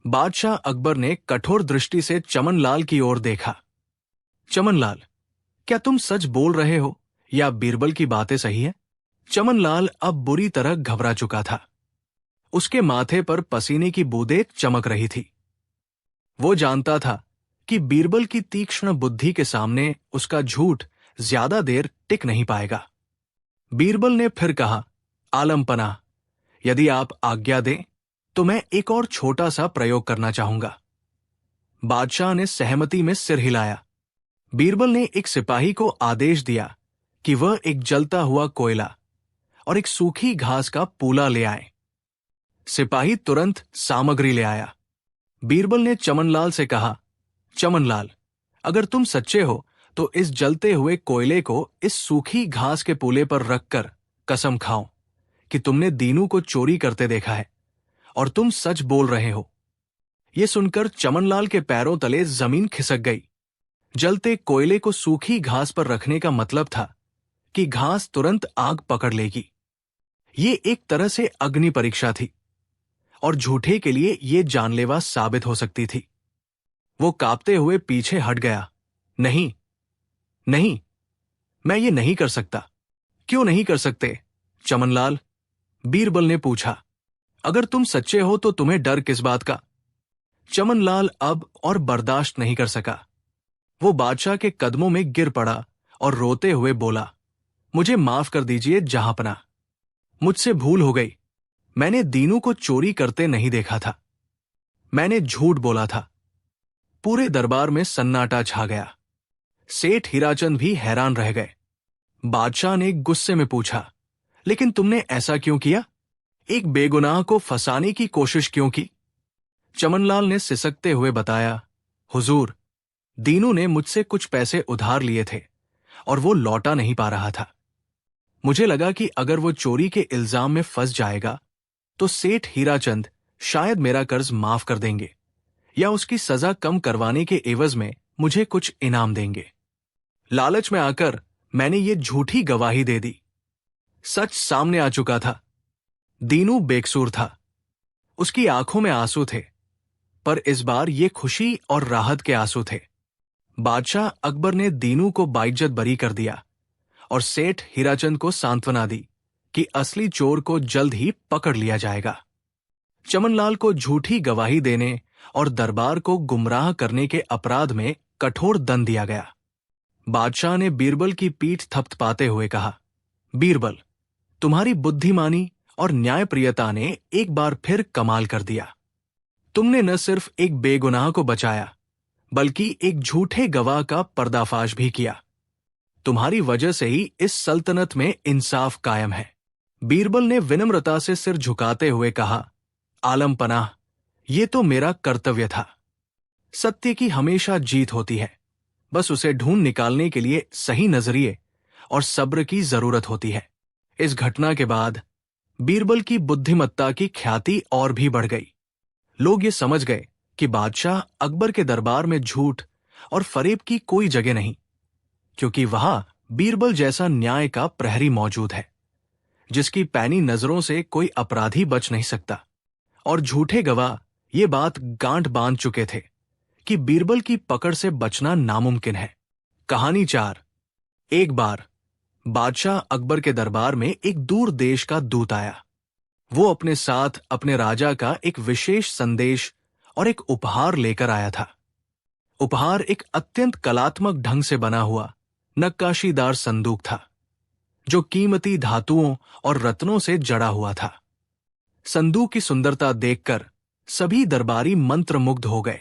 बादशाह अकबर ने कठोर दृष्टि से चमनलाल की ओर देखा। चमनलाल, क्या तुम सच बोल रहे हो या बीरबल की बातें सही है? चमनलाल अब बुरी तरह घबरा चुका था। उसके माथे पर पसीने की बूंदें चमक रही थी। वो जानता था कि बीरबल की तीक्ष्ण बुद्धि के सामने उसका झूठ ज्यादा देर टिक नहीं पाएगा। बीरबल ने फिर कहा, आलमपना, यदि आप आज्ञा दें तो मैं एक और छोटा सा प्रयोग करना चाहूंगा। बादशाह ने सहमति में सिर हिलाया। बीरबल ने एक सिपाही को आदेश दिया कि वह एक जलता हुआ कोयला और एक सूखी घास का पूला ले आए। सिपाही तुरंत सामग्री ले आया। बीरबल ने चमनलाल से कहा, चमनलाल, अगर तुम सच्चे हो तो इस जलते हुए कोयले को इस सूखी घास के पूले पर रखकर कसम खाओ कि तुमने दीनू को चोरी करते देखा है और तुम सच बोल रहे हो। यह सुनकर चमनलाल के पैरों तले जमीन खिसक गई। जलते कोयले को सूखी घास पर रखने का मतलब था कि घास तुरंत आग पकड़ लेगी। ये एक तरह से अग्नि परीक्षा थी और झूठे के लिए ये जानलेवा साबित हो सकती थी। वो कांपते हुए पीछे हट गया। नहीं, नहीं, मैं ये नहीं कर सकता। क्यों नहीं कर सकते, चमनलाल? बीरबल ने पूछा। अगर तुम सच्चे हो तो तुम्हें डर किस बात का? चमनलाल अब और बर्दाश्त नहीं कर सका। वो बादशाह के कदमों में गिर पड़ा और रोते हुए बोला, मुझे माफ कर दीजिए जहांपना। मुझसे भूल हो गई। मैंने दीनू को चोरी करते नहीं देखा था। मैंने झूठ बोला था। पूरे दरबार में सन्नाटा छा गया। सेठ हीराचंद भी हैरान रह गए। बादशाह ने गुस्से में पूछा, लेकिन तुमने ऐसा क्यों किया? एक बेगुनाह को फंसाने की कोशिश क्यों की? चमनलाल ने सिसकते हुए बताया, हुजूर, दीनू ने मुझसे कुछ पैसे उधार लिए थे और वो लौटा नहीं पा रहा था। मुझे लगा कि अगर वो चोरी के इल्जाम में फंस जाएगा तो सेठ हीराचंद शायद मेरा कर्ज माफ कर देंगे या उसकी सजा कम करवाने के एवज में मुझे कुछ इनाम देंगे। लालच में आकर मैंने ये झूठी गवाही दे दी। सच सामने आ चुका था। दीनू बेकसूर था। उसकी आंखों में आंसू थे, पर इस बार ये खुशी और राहत के आंसू थे। बादशाह अकबर ने दीनू को बाइज्जत बरी कर दिया और सेठ हीराचंद को सांत्वना दी कि असली चोर को जल्द ही पकड़ लिया जाएगा। चमनलाल को झूठी गवाही देने और दरबार को गुमराह करने के अपराध में कठोर दंड दिया गया। बादशाह ने बीरबल की पीठ थपथपाते हुए कहा, बीरबल, तुम्हारी बुद्धिमानी और न्यायप्रियता ने एक बार फिर कमाल कर दिया। तुमने न सिर्फ एक बेगुनाह को बचाया, बल्कि एक झूठे गवाह का पर्दाफाश भी किया। तुम्हारी वजह से ही इस सल्तनत में इंसाफ कायम है। बीरबल ने विनम्रता से सिर झुकाते हुए कहा, आलमपनाह, ये तो मेरा कर्तव्य था। सत्य की हमेशा जीत होती है, बस उसे ढूंढ निकालने के लिए सही नजरिए और सब्र की जरूरत होती है। इस घटना के बाद बीरबल की बुद्धिमत्ता की ख्याति और भी बढ़ गई। लोग ये समझ गए कि बादशाह अकबर के दरबार में झूठ और फरेब की कोई जगह नहीं, क्योंकि वहां बीरबल जैसा न्याय का प्रहरी मौजूद है, जिसकी पैनी नजरों से कोई अपराधी बच नहीं सकता। और झूठे गवाह ये बात गांठ बांध चुके थे कि बीरबल की पकड़ से बचना नामुमकिन है। कहानी 4। एक बार बादशाह अकबर के दरबार में एक दूर देश का दूत आया। वो अपने साथ अपने राजा का एक विशेष संदेश और एक उपहार लेकर आया था। उपहार एक अत्यंत कलात्मक ढंग से बना हुआ नक्काशीदार संदूक था, जो कीमती धातुओं और रत्नों से जड़ा हुआ था। संदूक की सुंदरता देखकर सभी दरबारी मंत्रमुग्ध हो गए।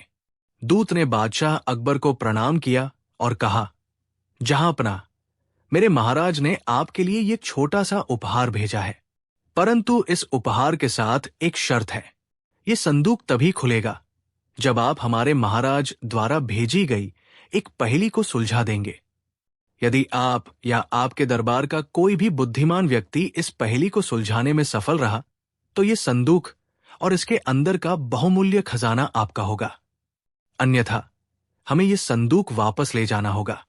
दूत ने बादशाह अकबर को प्रणाम किया और कहा, जहांपना, मेरे महाराज ने आपके लिए ये छोटा सा उपहार भेजा है, परंतु इस उपहार के साथ एक शर्त है। ये संदूक तभी खुलेगा जब आप हमारे महाराज द्वारा भेजी गई एक पहेली को सुलझा देंगे। यदि आप या आपके दरबार का कोई भी बुद्धिमान व्यक्ति इस पहेली को सुलझाने में सफल रहा तो ये संदूक और इसके अंदर का बहुमूल्य खजाना आपका होगा। अन्यथा हमें ये संदूक वापस ले जाना होगा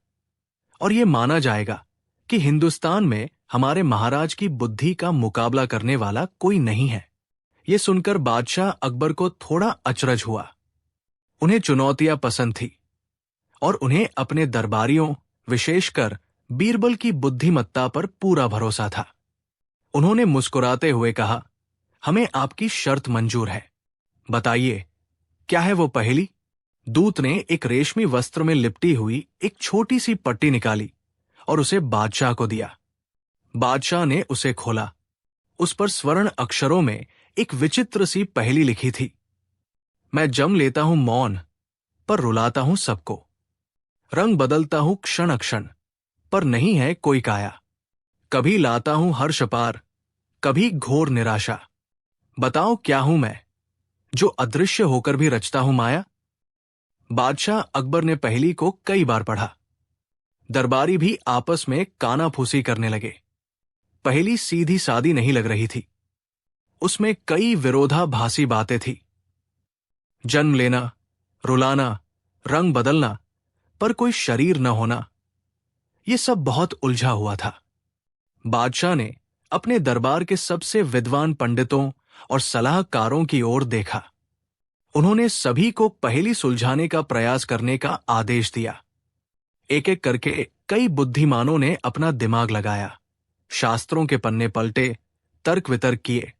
और ये माना जाएगा कि हिंदुस्तान में हमारे महाराज की बुद्धि का मुकाबला करने वाला कोई नहीं है। ये सुनकर बादशाह अकबर को थोड़ा अचरज हुआ। उन्हें चुनौतियां पसंद थी और उन्हें अपने दरबारियों, विशेषकर बीरबल की बुद्धिमत्ता पर पूरा भरोसा था। उन्होंने मुस्कुराते हुए कहा, हमें आपकी शर्त मंजूर है। बताइए, क्या है वो पहेली? दूत ने एक रेशमी वस्त्र में लिपटी हुई एक छोटी सी पट्टी निकाली और उसे बादशाह को दिया। बादशाह ने उसे खोला। उस पर स्वर्ण अक्षरों में एक विचित्र सी पहेली लिखी थी। मैं जम लेता हूं मौन, पर रुलाता हूं सबको। रंग बदलता हूं क्षण क्षण, पर नहीं है कोई काया। कभी लाता हूं हर्ष अपार, कभी घोर निराशा। बताओ क्या हूं मैं, जो अदृश्य होकर भी रचता हूं माया? बादशाह अकबर ने पहेली को कई बार पढ़ा। दरबारी भी आपस में कानाफूसी करने लगे। पहेली सीधी सादी नहीं लग रही थी। उसमें कई विरोधाभासी बातें थी। जन्म लेना, रुलाना, रंग बदलना, पर कोई शरीर न होना, ये सब बहुत उलझा हुआ था। बादशाह ने अपने दरबार के सबसे विद्वान पंडितों और सलाहकारों की ओर देखा। उन्होंने सभी को पहेली सुलझाने का प्रयास करने का आदेश दिया। एक एक करके कई बुद्धिमानों ने अपना दिमाग लगाया, शास्त्रों के पन्ने पलटे, तर्क वितर्क किए,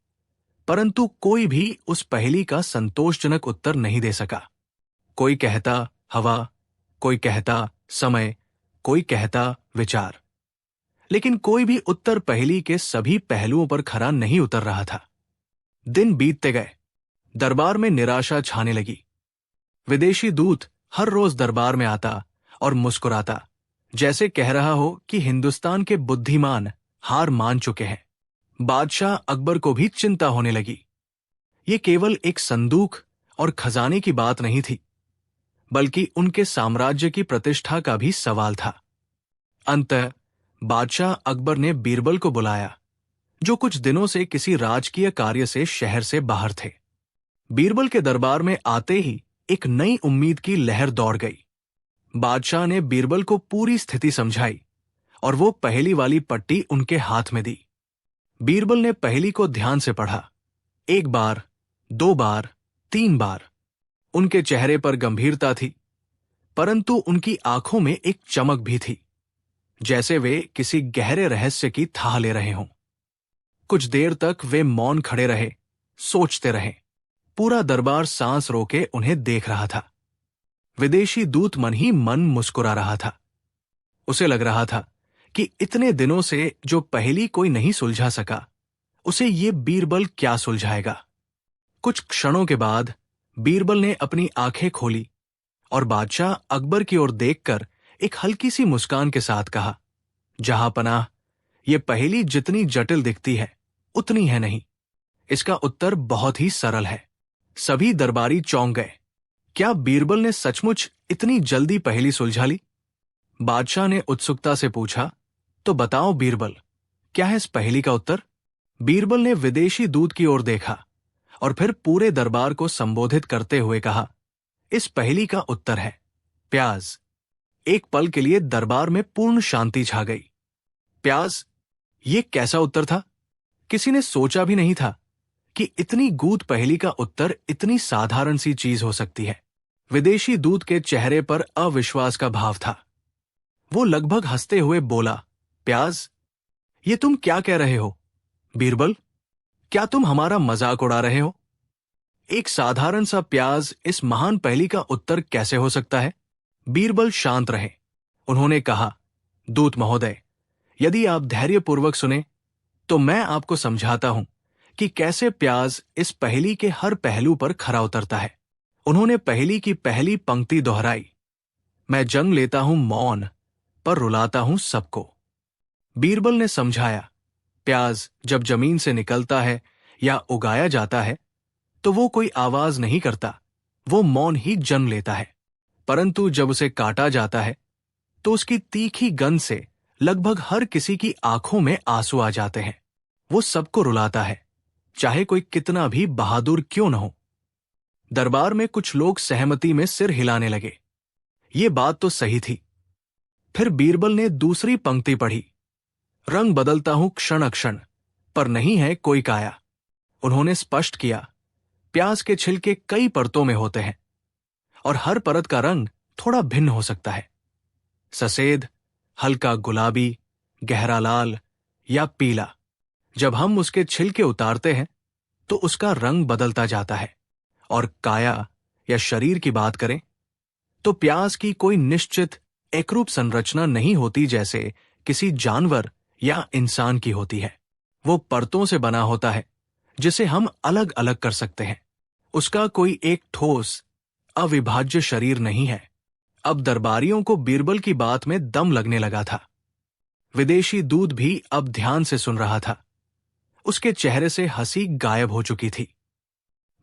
परंतु कोई भी उस पहेली का संतोषजनक उत्तर नहीं दे सका। कोई कहता हवा, कोई कहता समय, कोई कहता विचार, लेकिन कोई भी उत्तर पहेली के सभी पहलुओं पर खरा नहीं उतर रहा था। दिन बीतते गए। दरबार में निराशा छाने लगी। विदेशी दूत हर रोज दरबार में आता और मुस्कुराता, जैसे कह रहा हो कि हिंदुस्तान के बुद्धिमान हार मान चुके हैं। बादशाह अकबर को भी चिंता होने लगी। ये केवल एक संदूक और खजाने की बात नहीं थी, बल्कि उनके साम्राज्य की प्रतिष्ठा का भी सवाल था। अंततः बादशाह अकबर ने बीरबल को बुलाया, जो कुछ दिनों से किसी राजकीय कार्य से शहर से बाहर थे। बीरबल के दरबार में आते ही एक नई उम्मीद की लहर दौड़ गई। बादशाह ने बीरबल को पूरी स्थिति समझाई और वो पहेली वाली पट्टी उनके हाथ में दी। बीरबल ने पहेली को ध्यान से पढ़ा। एक बार, दो बार, तीन बार। उनके चेहरे पर गंभीरता थी, परंतु उनकी आंखों में एक चमक भी थी, जैसे वे किसी गहरे रहस्य की थाह ले रहे हों। कुछ देर तक वे मौन खड़े रहे, सोचते रहे। पूरा दरबार सांस रोके उन्हें देख रहा था। विदेशी दूत मन ही मन मुस्कुरा रहा था। उसे लग रहा था कि इतने दिनों से जो पहेली कोई नहीं सुलझा सका, उसे ये बीरबल क्या सुलझाएगा। कुछ क्षणों के बाद बीरबल ने अपनी आंखें खोली और बादशाह अकबर की ओर देखकर एक हल्की सी मुस्कान के साथ कहा, जहां पनाह, ये पहेली जितनी जटिल दिखती है उतनी है नहीं। इसका उत्तर बहुत ही सरल है। सभी दरबारी चौंक गए। क्या बीरबल ने सचमुच इतनी जल्दी पहेली सुलझा ली? बादशाह ने उत्सुकता से पूछा, तो बताओ बीरबल, क्या है इस पहेली का उत्तर? बीरबल ने विदेशी दूत की ओर देखा और फिर पूरे दरबार को संबोधित करते हुए कहा, इस पहेली का उत्तर है प्याज। एक पल के लिए दरबार में पूर्ण शांति छा गई। प्याज? ये कैसा उत्तर था? किसी ने सोचा भी नहीं था कि इतनी गूढ़ पहेली का उत्तर इतनी साधारण सी चीज हो सकती है। विदेशी दूत के चेहरे पर अविश्वास का भाव था। वो लगभग हंसते हुए बोला, प्याज? ये तुम क्या कह रहे हो? बीरबल, क्या तुम हमारा मजाक उड़ा रहे हो? एक साधारण सा प्याज इस महान पहेली का उत्तर कैसे हो सकता है? बीरबल शांत रहे। उन्होंने कहा, दूत महोदय, यदि आप धैर्यपूर्वक सुने तो मैं आपको समझाता हूं कि कैसे प्याज इस पहेली के हर पहलू पर खरा उतरता है। उन्होंने पहेली की पहली पंक्ति दोहराई, मैं जन्म लेता हूं मौन, पर रुलाता हूं सबको। बीरबल ने समझाया, प्याज जब जमीन से निकलता है या उगाया जाता है तो वो कोई आवाज नहीं करता, वो मौन ही जन्म लेता है। परंतु जब उसे काटा जाता है तो उसकी तीखी गंध से लगभग हर किसी की आंखों में आंसू आ जाते हैं। वो सबको रुलाता है, चाहे कोई कितना भी बहादुर क्यों न हो। दरबार में कुछ लोग सहमति में सिर हिलाने लगे। ये बात तो सही थी। फिर बीरबल ने दूसरी पंक्ति पढ़ी, रंग बदलता हूं क्षण क्षण, पर नहीं है कोई काया। उन्होंने स्पष्ट किया, प्याज के छिलके कई परतों में होते हैं और हर परत का रंग थोड़ा भिन्न हो सकता है। सफेद, हल्का गुलाबी, गहरा लाल या पीला। जब हम उसके छिलके उतारते हैं तो उसका रंग बदलता जाता है। और काया या शरीर की बात करें तो प्याज की कोई निश्चित एकरूप संरचना नहीं होती जैसे किसी जानवर या इंसान की होती है। वो परतों से बना होता है जिसे हम अलग अलग कर सकते हैं। उसका कोई एक ठोस अविभाज्य शरीर नहीं है। अब दरबारियों को बीरबल की बात में दम लगने लगा था। विदेशी दूत भी अब ध्यान से सुन रहा था। उसके चेहरे से हंसी गायब हो चुकी थी।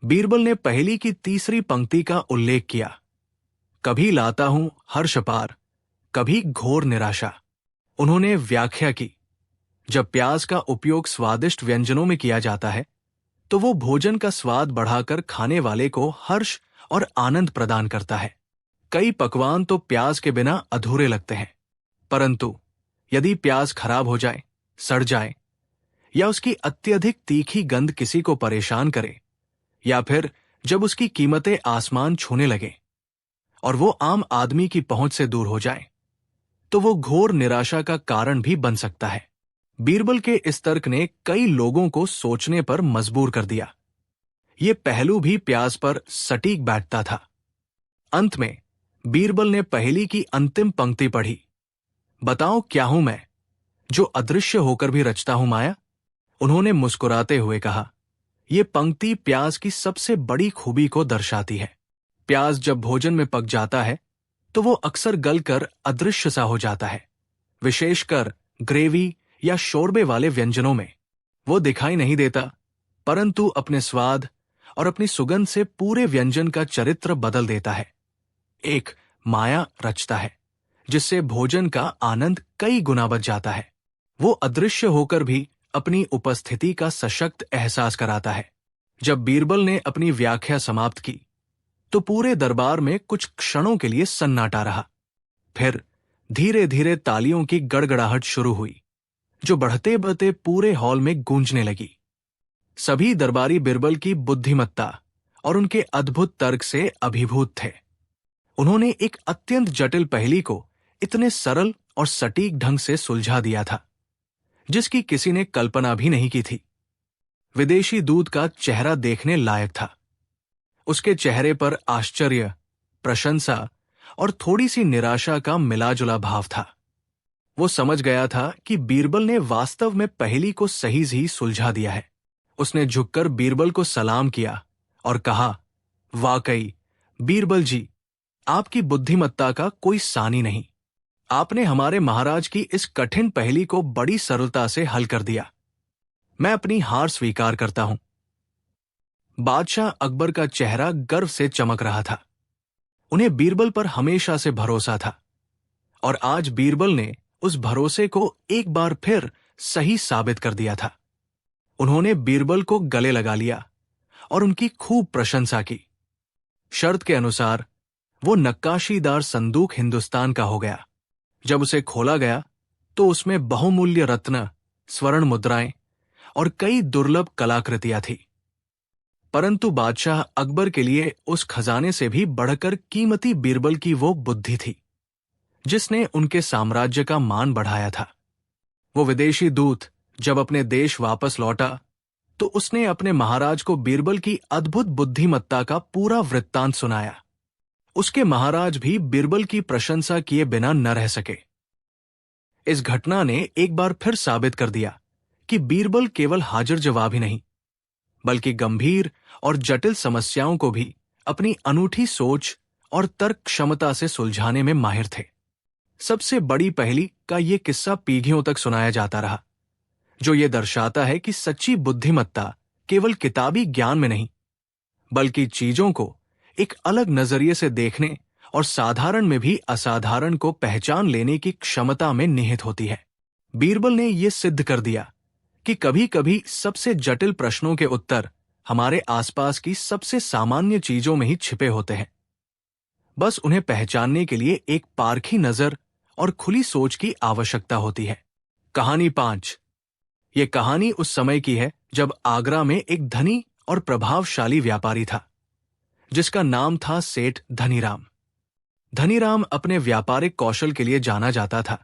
बीरबल ने पहली की तीसरी पंक्ति का उल्लेख किया। कभी लाता हूं हर्ष अपार, कभी घोर निराशा। उन्होंने व्याख्या की, जब प्याज का उपयोग स्वादिष्ट व्यंजनों में किया जाता है तो वो भोजन का स्वाद बढ़ाकर खाने वाले को हर्ष और आनंद प्रदान करता है। कई पकवान तो प्याज के बिना अधूरे लगते हैं, परंतु यदि प्याज खराब हो जाए, सड़ जाए, या उसकी अत्यधिक तीखी गंध किसी को परेशान करे, या फिर जब उसकी कीमतें आसमान छूने लगे और वो आम आदमी की पहुंच से दूर हो जाए, तो वो घोर निराशा का कारण भी बन सकता है। बीरबल के इस तर्क ने कई लोगों को सोचने पर मजबूर कर दिया। ये पहलू भी प्याज पर सटीक बैठता था। अंत में बीरबल ने पहेली की अंतिम पंक्ति पढ़ी। बताओ क्या हूं मैं, जो अदृश्य होकर भी रचता हूं माया? उन्होंने मुस्कुराते हुए कहा, यह पंक्ति प्याज की सबसे बड़ी खूबी को दर्शाती है। प्याज जब भोजन में पक जाता है तो वो अक्सर गलकर अदृश्य सा हो जाता है। विशेषकर ग्रेवी या शोरबे वाले व्यंजनों में वो दिखाई नहीं देता, परंतु अपने स्वाद और अपनी सुगंध से पूरे व्यंजन का चरित्र बदल देता है। एक माया रचता है जिससे भोजन का आनंद कई गुना बढ़ जाता है। वो अदृश्य होकर भी अपनी उपस्थिति का सशक्त एहसास कराता है। जब बीरबल ने अपनी व्याख्या समाप्त की तो पूरे दरबार में कुछ क्षणों के लिए सन्नाटा रहा। फिर धीरे धीरे तालियों की गड़गड़ाहट शुरू हुई, जो बढ़ते बढ़ते पूरे हॉल में गूंजने लगी। सभी दरबारी बीरबल की बुद्धिमत्ता और उनके अद्भुत तर्क से अभिभूत थे। उन्होंने एक अत्यंत जटिल पहेली को इतने सरल और सटीक ढंग से सुलझा दिया था जिसकी किसी ने कल्पना भी नहीं की थी। विदेशी दूत का चेहरा देखने लायक था। उसके चेहरे पर आश्चर्य, प्रशंसा और थोड़ी सी निराशा का मिलाजुला भाव था। वो समझ गया था कि बीरबल ने वास्तव में पहेली को सही ही सुलझा दिया है। उसने झुककर बीरबल को सलाम किया और कहा, वाकई बीरबल जी, आपकी बुद्धिमत्ता का कोई सानी नहीं। आपने हमारे महाराज की इस कठिन पहेली को बड़ी सरलता से हल कर दिया। मैं अपनी हार स्वीकार करता हूं। बादशाह अकबर का चेहरा गर्व से चमक रहा था। उन्हें बीरबल पर हमेशा से भरोसा था और आज बीरबल ने उस भरोसे को एक बार फिर सही साबित कर दिया था। उन्होंने बीरबल को गले लगा लिया और उनकी खूब प्रशंसा की। शर्त के अनुसार वो नक्काशीदार संदूक हिंदुस्तान का हो गया। जब उसे खोला गया तो उसमें बहुमूल्य रत्न, स्वर्ण मुद्राएं और कई दुर्लभ कलाकृतियां थी। परंतु बादशाह अकबर के लिए उस खजाने से भी बढ़कर कीमती बीरबल की वो बुद्धि थी जिसने उनके साम्राज्य का मान बढ़ाया था। वो विदेशी दूत जब अपने देश वापस लौटा तो उसने अपने महाराज को बीरबल की अद्भुत बुद्धिमत्ता का पूरा वृत्तांत सुनाया। उसके महाराज भी बीरबल की प्रशंसा किए बिना न रह सके। इस घटना ने एक बार फिर साबित कर दिया कि बीरबल केवल हाजिर जवाब ही नहीं, बल्कि गंभीर और जटिल समस्याओं को भी अपनी अनूठी सोच और तर्क क्षमता से सुलझाने में माहिर थे। सबसे बड़ी पहेली का ये किस्सा पीढ़ियों तक सुनाया जाता रहा, जो ये दर्शाता है कि सच्ची बुद्धिमत्ता केवल किताबी ज्ञान में नहीं, बल्कि चीजों को एक अलग नजरिए से देखने और साधारण में भी असाधारण को पहचान लेने की क्षमता में निहित होती है। बीरबल ने यह सिद्ध कर दिया कि कभी कभी सबसे जटिल प्रश्नों के उत्तर हमारे आसपास की सबसे सामान्य चीजों में ही छिपे होते हैं। बस उन्हें पहचानने के लिए एक पारखी नजर और खुली सोच की आवश्यकता होती है। कहानी 5। ये कहानी उस समय की है जब आगरा में एक धनी और प्रभावशाली व्यापारी था जिसका नाम था सेठ धनीराम। धनीराम अपने व्यापारिक कौशल के लिए जाना जाता था,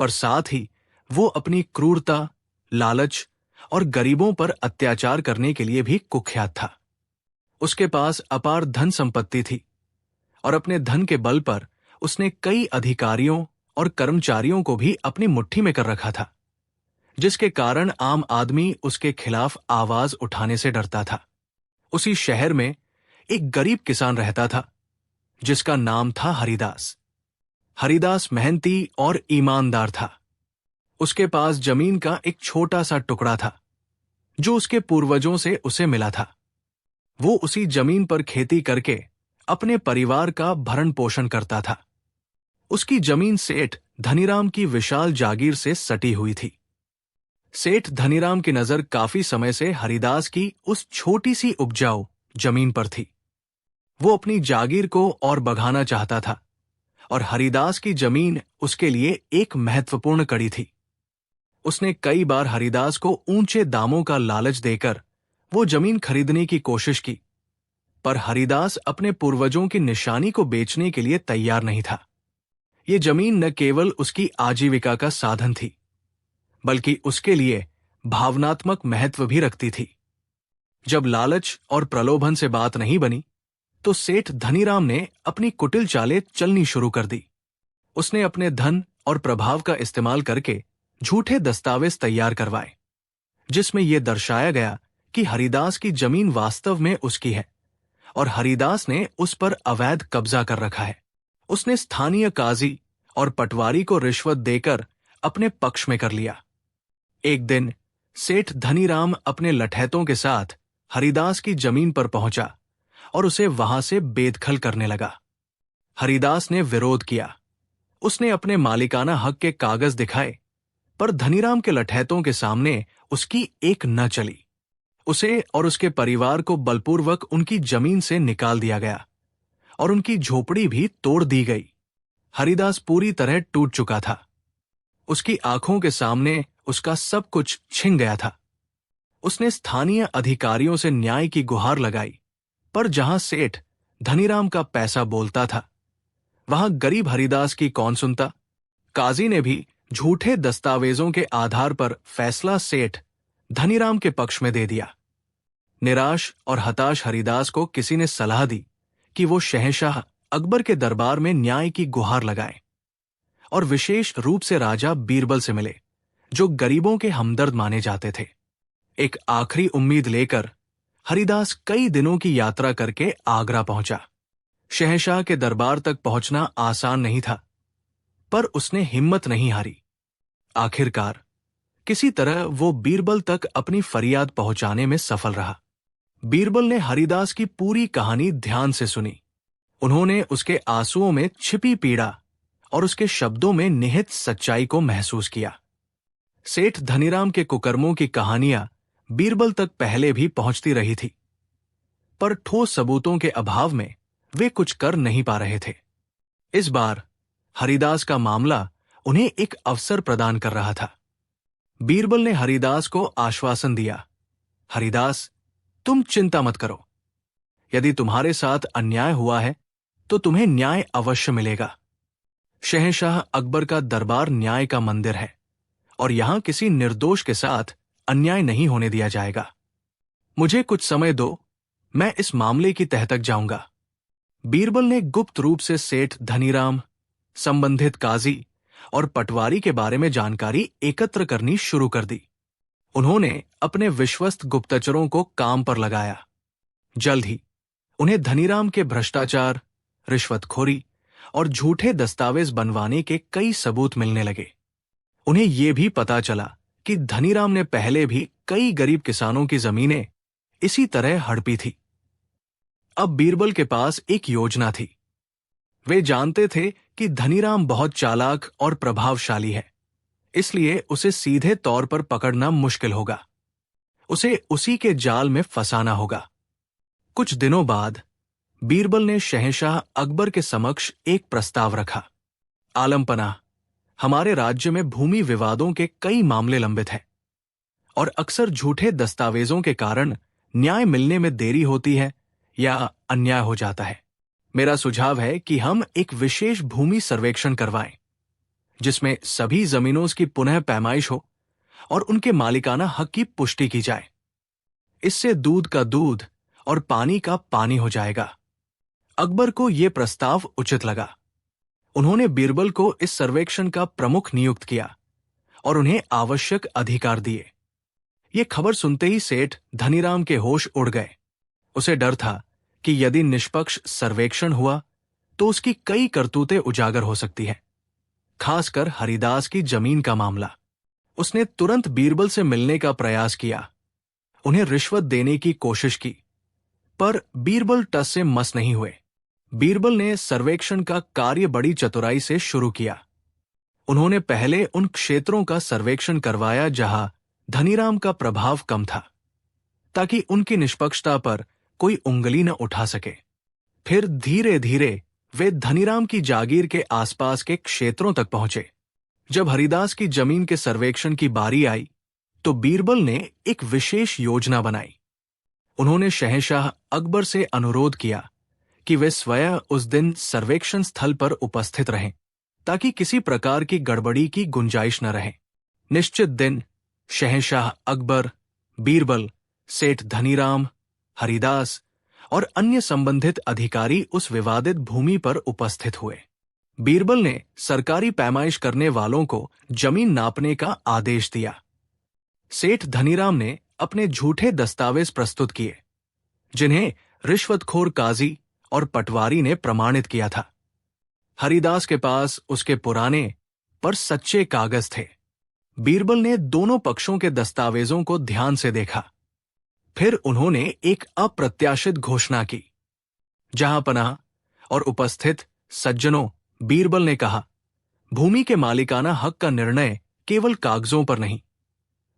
पर साथ ही वो अपनी क्रूरता, लालच और गरीबों पर अत्याचार करने के लिए भी कुख्यात था। उसके पास अपार धन संपत्ति थी और अपने धन के बल पर उसने कई अधिकारियों और कर्मचारियों को भी अपनी मुट्ठी में कर रखा था, जिसके कारण आम आदमी उसके खिलाफ आवाज उठाने से डरता था। उसी शहर में एक गरीब किसान रहता था जिसका नाम था हरिदास। हरिदास मेहनती और ईमानदार था। उसके पास जमीन का एक छोटा सा टुकड़ा था जो उसके पूर्वजों से उसे मिला था। वो उसी जमीन पर खेती करके अपने परिवार का भरण पोषण करता था। उसकी जमीन सेठ धनीराम की विशाल जागीर से सटी हुई थी। सेठ धनीराम की नजर काफी समय से हरिदास की उस छोटी सी उपजाऊ जमीन पर थी। वो अपनी जागीर को और बढ़ाना चाहता था और हरिदास की जमीन उसके लिए एक महत्वपूर्ण कड़ी थी। उसने कई बार हरिदास को ऊंचे दामों का लालच देकर वो जमीन खरीदने की कोशिश की, पर हरिदास अपने पूर्वजों की निशानी को बेचने के लिए तैयार नहीं था। ये जमीन न केवल उसकी आजीविका का साधन थी, बल्कि उसके लिए भावनात्मक महत्व भी रखती थी। जब लालच और प्रलोभन से बात नहीं बनी, तो सेठ धनीराम ने अपनी कुटिल चालें चलनी शुरू कर दी। उसने अपने धन और प्रभाव का इस्तेमाल करके झूठे दस्तावेज तैयार करवाए, जिसमें यह दर्शाया गया कि हरिदास की जमीन वास्तव में उसकी है और हरिदास ने उस पर अवैध कब्जा कर रखा है। उसने स्थानीय काजी और पटवारी को रिश्वत देकर अपने पक्ष में कर लिया। एक दिन सेठ धनीराम अपने लठैतों के साथ हरिदास की जमीन पर पहुंचा और उसे वहां से बेदखल करने लगा। हरिदास ने विरोध किया। उसने अपने मालिकाना हक के कागज दिखाए, पर धनीराम के लठैतों के सामने उसकी एक न चली। उसे और उसके परिवार को बलपूर्वक उनकी जमीन से निकाल दिया गया और उनकी झोपड़ी भी तोड़ दी गई। हरिदास पूरी तरह टूट चुका था। उसकी आंखों के सामने उसका सब कुछ छिन गया था। उसने स्थानीय अधिकारियों से न्याय की गुहार लगाई, पर जहां सेठ धनीराम का पैसा बोलता था, वहां गरीब हरिदास की कौन सुनता। काजी ने भी झूठे दस्तावेजों के आधार पर फैसला सेठ धनीराम के पक्ष में दे दिया। निराश और हताश हरिदास को किसी ने सलाह दी कि वो शहंशाह अकबर के दरबार में न्याय की गुहार लगाए और विशेष रूप से राजा बीरबल से मिले, जो गरीबों के हमदर्द माने जाते थे। एक आखिरी उम्मीद लेकर हरिदास कई दिनों की यात्रा करके आगरा पहुंचा। शहंशाह के दरबार तक पहुंचना आसान नहीं था, पर उसने हिम्मत नहीं हारी। आखिरकार किसी तरह वो बीरबल तक अपनी फरियाद पहुंचाने में सफल रहा। बीरबल ने हरिदास की पूरी कहानी ध्यान से सुनी। उन्होंने उसके आंसुओं में छिपी पीड़ा और उसके शब्दों में निहित सच्चाई को महसूस किया। सेठ धनीराम के कुकर्मों की कहानियां बीरबल तक पहले भी पहुंचती रही थी, पर ठोस सबूतों के अभाव में वे कुछ कर नहीं पा रहे थे। इस बार हरिदास का मामला उन्हें एक अवसर प्रदान कर रहा था। बीरबल ने हरिदास को आश्वासन दिया, हरिदास, तुम चिंता मत करो। यदि तुम्हारे साथ अन्याय हुआ है तो तुम्हें न्याय अवश्य मिलेगा। शहंशाह अकबर का दरबार न्याय का मंदिर है और यहां किसी निर्दोष के साथ अन्याय नहीं होने दिया जाएगा। मुझे कुछ समय दो, मैं इस मामले की तह तक जाऊंगा। बीरबल ने गुप्त रूप से सेठ धनीराम, संबंधित काजी और पटवारी के बारे में जानकारी एकत्र करनी शुरू कर दी। उन्होंने अपने विश्वस्त गुप्तचरों को काम पर लगाया। जल्द ही उन्हें धनीराम के भ्रष्टाचार, रिश्वतखोरी और झूठे दस्तावेज बनवाने के कई सबूत मिलने लगे। उन्हें यह भी पता चला कि धनीराम ने पहले भी कई गरीब किसानों की जमीनें इसी तरह हड़पी थी। अब बीरबल के पास एक योजना थी। वे जानते थे कि धनीराम बहुत चालाक और प्रभावशाली है, इसलिए उसे सीधे तौर पर पकड़ना मुश्किल होगा। उसे उसी के जाल में फंसाना होगा। कुछ दिनों बाद बीरबल ने शहंशाह अकबर के समक्ष एक प्रस्ताव रखा। आलमपना, हमारे राज्य में भूमि विवादों के कई मामले लंबित हैं और अक्सर झूठे दस्तावेजों के कारण न्याय मिलने में देरी होती है या अन्याय हो जाता है। मेरा सुझाव है कि हम एक विशेष भूमि सर्वेक्षण करवाएं, जिसमें सभी जमीनों की पुनः पैमाइश हो और उनके मालिकाना हक की पुष्टि की जाए। इससे दूध का दूध और पानी का पानी हो जाएगा। अकबर को यह प्रस्ताव उचित लगा। उन्होंने बीरबल को इस सर्वेक्षण का प्रमुख नियुक्त किया और उन्हें आवश्यक अधिकार दिए। ये खबर सुनते ही सेठ धनीराम के होश उड़ गए। उसे डर था कि यदि निष्पक्ष सर्वेक्षण हुआ तो उसकी कई करतूतें उजागर हो सकती हैं, खासकर हरिदास की जमीन का मामला। उसने तुरंत बीरबल से मिलने का प्रयास किया, उन्हें रिश्वत देने की कोशिश की, पर बीरबल टस से मस नहीं हुए। बीरबल ने सर्वेक्षण का कार्य बड़ी चतुराई से शुरू किया। उन्होंने पहले उन क्षेत्रों का सर्वेक्षण करवाया जहां धनीराम का प्रभाव कम था, ताकि उनकी निष्पक्षता पर कोई उंगली न उठा सके। फिर धीरे धीरे वे धनीराम की जागीर के आसपास के क्षेत्रों तक पहुंचे। जब हरिदास की जमीन के सर्वेक्षण की बारी आई तो बीरबल ने एक विशेष योजना बनाई। उन्होंने शहंशाह अकबर से अनुरोध किया कि वे स्वयं उस दिन सर्वेक्षण स्थल पर उपस्थित रहें, ताकि किसी प्रकार की गड़बड़ी की गुंजाइश न रहे। निश्चित दिन शहंशाह अकबर, बीरबल, सेठ धनीराम, हरिदास और अन्य संबंधित अधिकारी उस विवादित भूमि पर उपस्थित हुए। बीरबल ने सरकारी पैमाइश करने वालों को जमीन नापने का आदेश दिया। सेठ धनीराम ने अपने झूठे दस्तावेज प्रस्तुत किए, जिन्हें रिश्वतखोर काजी और पटवारी ने प्रमाणित किया था। हरिदास के पास उसके पुराने पर सच्चे कागज थे। बीरबल ने दोनों पक्षों के दस्तावेजों को ध्यान से देखा। फिर उन्होंने एक अप्रत्याशित घोषणा की। जहां पनाह और उपस्थित सज्जनों, बीरबल ने कहा, भूमि के मालिकाना हक का निर्णय केवल कागजों पर नहीं,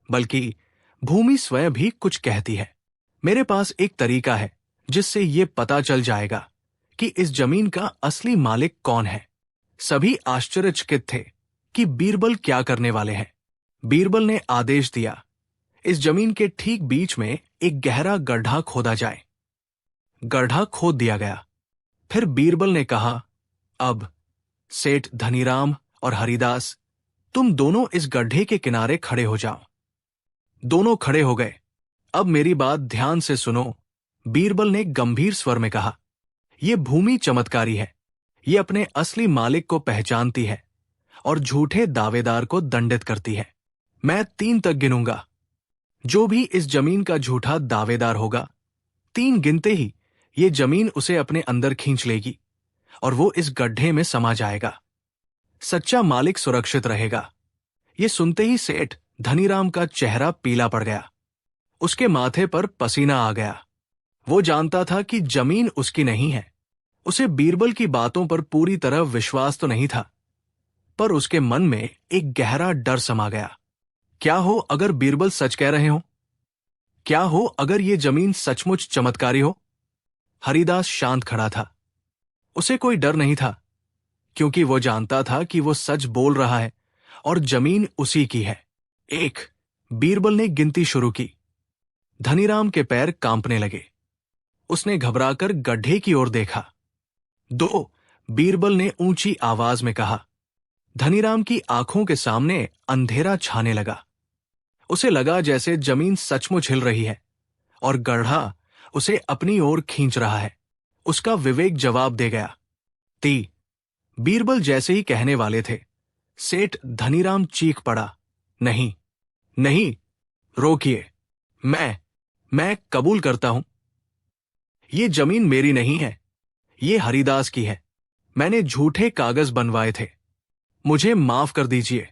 बल्कि भूमि स्वयं भी कुछ कहती है। मेरे पास एक तरीका है जिससे यह पता चल जाएगा कि इस जमीन का असली मालिक कौन है। सभी आश्चर्यचकित थे कि बीरबल क्या करने वाले हैं। बीरबल ने आदेश दिया, इस जमीन के ठीक बीच में एक गहरा गड्ढा खोदा जाए। गड्ढा खोद दिया गया। फिर बीरबल ने कहा, अब सेठ धनीराम और हरिदास, तुम दोनों इस गड्ढे के किनारे खड़े हो जाओ। दोनों खड़े हो गए। अब मेरी बात ध्यान से सुनो, बीरबल ने गंभीर स्वर में कहा, यह भूमि चमत्कारी है। यह अपने असली मालिक को पहचानती है और झूठे दावेदार को दंडित करती है। मैं 3 तक गिनूंगा। जो भी इस जमीन का झूठा दावेदार होगा, 3 गिनते ही ये जमीन उसे अपने अंदर खींच लेगी और वो इस गड्ढे में समा जाएगा। सच्चा मालिक सुरक्षित रहेगा। ये सुनते ही सेठ धनीराम का चेहरा पीला पड़ गया। उसके माथे पर पसीना आ गया। वो जानता था कि जमीन उसकी नहीं है। उसे बीरबल की बातों पर पूरी तरह विश्वास तो नहीं था, पर उसके मन में एक गहरा डर समा गया। क्या हो अगर बीरबल सच कह रहे हो? क्या हो अगर ये जमीन सचमुच चमत्कारी हो? हरिदास शांत खड़ा था। उसे कोई डर नहीं था, क्योंकि वो जानता था कि वो सच बोल रहा है और जमीन उसी की है। 1, बीरबल ने गिनती शुरू की। धनीराम के पैर कांपने लगे। उसने घबराकर गड्ढे की ओर देखा। 2, बीरबल ने ऊंची आवाज में कहा। धनीराम की आंखों के सामने अंधेरा छाने लगा। उसे लगा जैसे जमीन सचमुच हिल रही है और गड्ढा उसे अपनी ओर खींच रहा है। उसका विवेक जवाब दे गया। 3, बीरबल जैसे ही कहने वाले थे, सेठ धनीराम चीख पड़ा, नहीं नहीं, रोकिए, मैं कबूल करता हूं। ये जमीन मेरी नहीं है, ये हरिदास की है। मैंने झूठे कागज बनवाए थे, मुझे माफ कर दीजिए।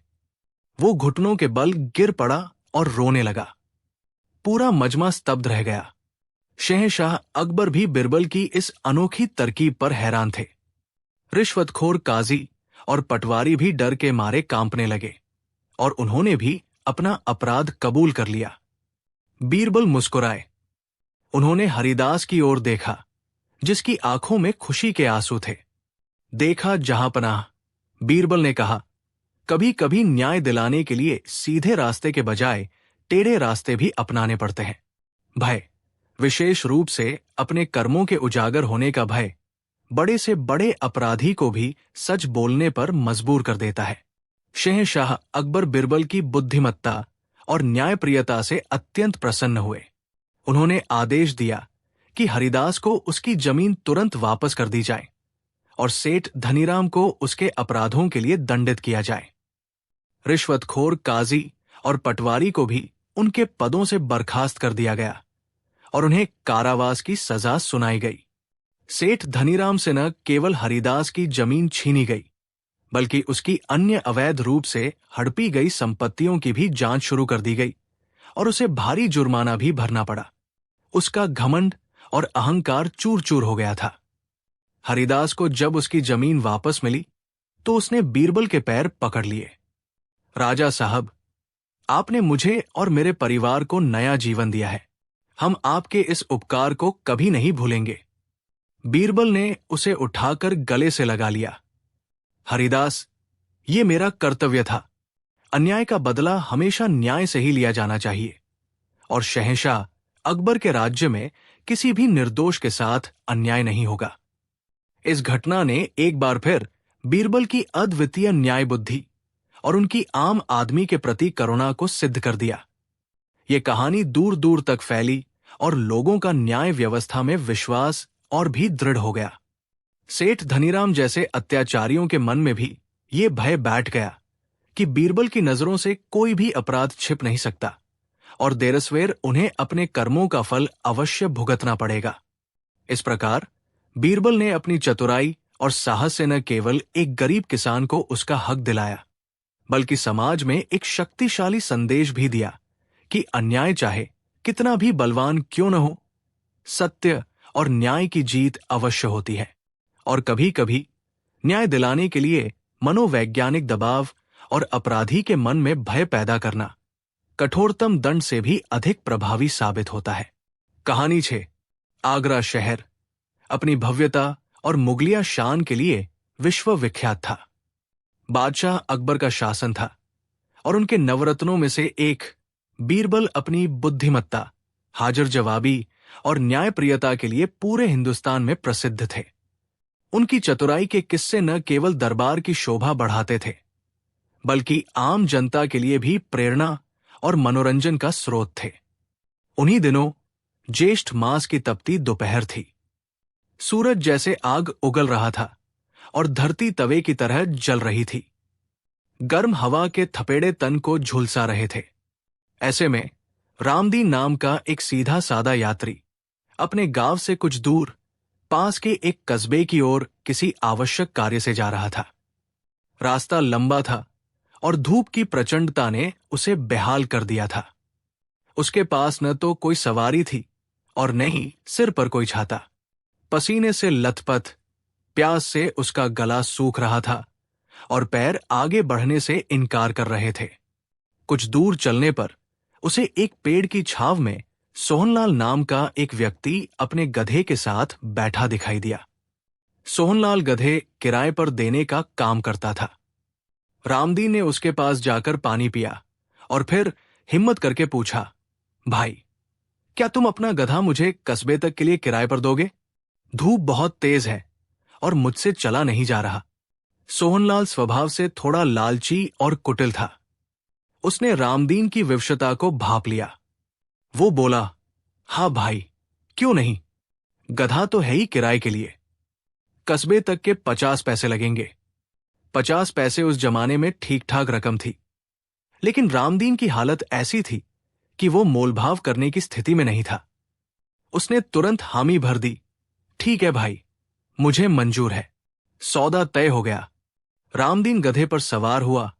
वो घुटनों के बल गिर पड़ा और रोने लगा। पूरा मजमा स्तब्ध रह गया। शहंशाह अकबर भी बीरबल की इस अनोखी तरकीब पर हैरान थे। रिश्वतखोर काजी और पटवारी भी डर के मारे कांपने लगे और उन्होंने भी अपना अपराध कबूल कर लिया। बीरबल मुस्कुराए। उन्होंने हरिदास की ओर देखा, जिसकी आंखों में खुशी के आंसू थे। देखा जहांपनाह, बीरबल ने कहा, कभी कभी न्याय दिलाने के लिए सीधे रास्ते के बजाय टेढ़े रास्ते भी अपनाने पड़ते हैं। भय, विशेष रूप से अपने कर्मों के उजागर होने का भय, बड़े से बड़े अपराधी को भी सच बोलने पर मजबूर कर देता है। शहंशाह अकबर बीरबल की बुद्धिमत्ता और न्यायप्रियता से अत्यंत प्रसन्न हुए। उन्होंने आदेश दिया कि हरिदास को उसकी जमीन तुरंत वापस कर दी जाए और सेठ धनीराम को उसके अपराधों के लिए दंडित किया जाए। रिश्वतखोर काजी और पटवारी को भी उनके पदों से बर्खास्त कर दिया गया और उन्हें कारावास की सजा सुनाई गई। सेठ धनीराम से न केवल हरिदास की जमीन छीनी गई, बल्कि उसकी अन्य अवैध रूप से हड़पी गई संपत्तियों की भी जांच शुरू कर दी गई और उसे भारी जुर्माना भी भरना पड़ा। उसका घमंड और अहंकार चूर चूर हो गया था। हरिदास को जब उसकी जमीन वापस मिली तो उसने बीरबल के पैर पकड़ लिए। राजा साहब, आपने मुझे और मेरे परिवार को नया जीवन दिया है। हम आपके इस उपकार को कभी नहीं भूलेंगे। बीरबल ने उसे उठाकर गले से लगा लिया। हरिदास, ये मेरा कर्तव्य था। अन्याय का बदला हमेशा न्याय से ही लिया जाना चाहिए और शहंशाह अकबर के राज्य में किसी भी निर्दोष के साथ अन्याय नहीं होगा। इस घटना ने एक बार फिर बीरबल की अद्वितीय न्याय बुद्धि और उनकी आम आदमी के प्रति करुणा को सिद्ध कर दिया। ये कहानी दूर दूर तक फैली और लोगों का न्याय व्यवस्था में विश्वास और भी दृढ़ हो गया। सेठ धनीराम जैसे अत्याचारियों के मन में भी ये भय बैठ गया कि बीरबल की नजरों से कोई भी अपराध छिप नहीं सकता और देरसवेर उन्हें अपने कर्मों का फल अवश्य भुगतना पड़ेगा। इस प्रकार बीरबल ने अपनी चतुराई और साहस से न केवल एक गरीब किसान को उसका हक दिलाया, बल्कि समाज में एक शक्तिशाली संदेश भी दिया कि अन्याय चाहे कितना भी बलवान क्यों न हो, सत्य और न्याय की जीत अवश्य होती है और कभी कभी न्याय दिलाने के लिए मनोवैज्ञानिक दबाव और अपराधी के मन में भय पैदा करना कठोरतम दंड से भी अधिक प्रभावी साबित होता है। कहानी 6। आगरा शहर अपनी भव्यता और मुगलिया शान के लिए विश्व विख्यात था। बादशाह अकबर का शासन था और उनके नवरत्नों में से एक बीरबल अपनी बुद्धिमत्ता, हाजिर जवाबी और न्यायप्रियता के लिए पूरे हिंदुस्तान में प्रसिद्ध थे। उनकी चतुराई के किस्से न केवल दरबार की शोभा बढ़ाते थे, बल्कि आम जनता के लिए भी प्रेरणा और मनोरंजन का स्रोत थे। उन्हीं दिनों ज्येष्ठ मास की तपती दोपहर थी। सूरज जैसे आग उगल रहा था और धरती तवे की तरह जल रही थी। गर्म हवा के थपेड़े तन को झुलसा रहे थे। ऐसे में रामदीन नाम का एक सीधा सादा यात्री अपने गांव से कुछ दूर पास के एक कस्बे की ओर किसी आवश्यक कार्य से जा रहा था। रास्ता लंबा था और धूप की प्रचंडता ने उसे बेहाल कर दिया था। उसके पास न तो कोई सवारी थी और न ही सिर पर कोई छाता। पसीने से लथपथ, प्यास से उसका गला सूख रहा था और पैर आगे बढ़ने से इनकार कर रहे थे। कुछ दूर चलने पर उसे एक पेड़ की छाव में सोहनलाल नाम का एक व्यक्ति अपने गधे के साथ बैठा दिखाई दिया। सोहनलाल गधे किराए पर देने का काम करता था। रामदीन ने उसके पास जाकर पानी पिया और फिर हिम्मत करके पूछा, भाई, क्या तुम अपना गधा मुझे कस्बे तक के लिए किराए पर दोगे? धूप बहुत तेज है और मुझसे चला नहीं जा रहा। सोहनलाल स्वभाव से थोड़ा लालची और कुटिल था। उसने रामदीन की विवशता को भांप लिया। वो बोला, हाँ भाई, क्यों नहीं, गधा तो है ही किराए के लिए। कस्बे तक के 50 पैसे लगेंगे। 50 पैसे उस जमाने में ठीक ठाक रकम थी, लेकिन रामदीन की हालत ऐसी थी कि वो मोलभाव करने की स्थिति में नहीं था। उसने तुरंत हामी भर दी, ठीक है भाई, मुझे मंजूर है। सौदा तय हो गया। रामदीन गधे पर सवार हुआ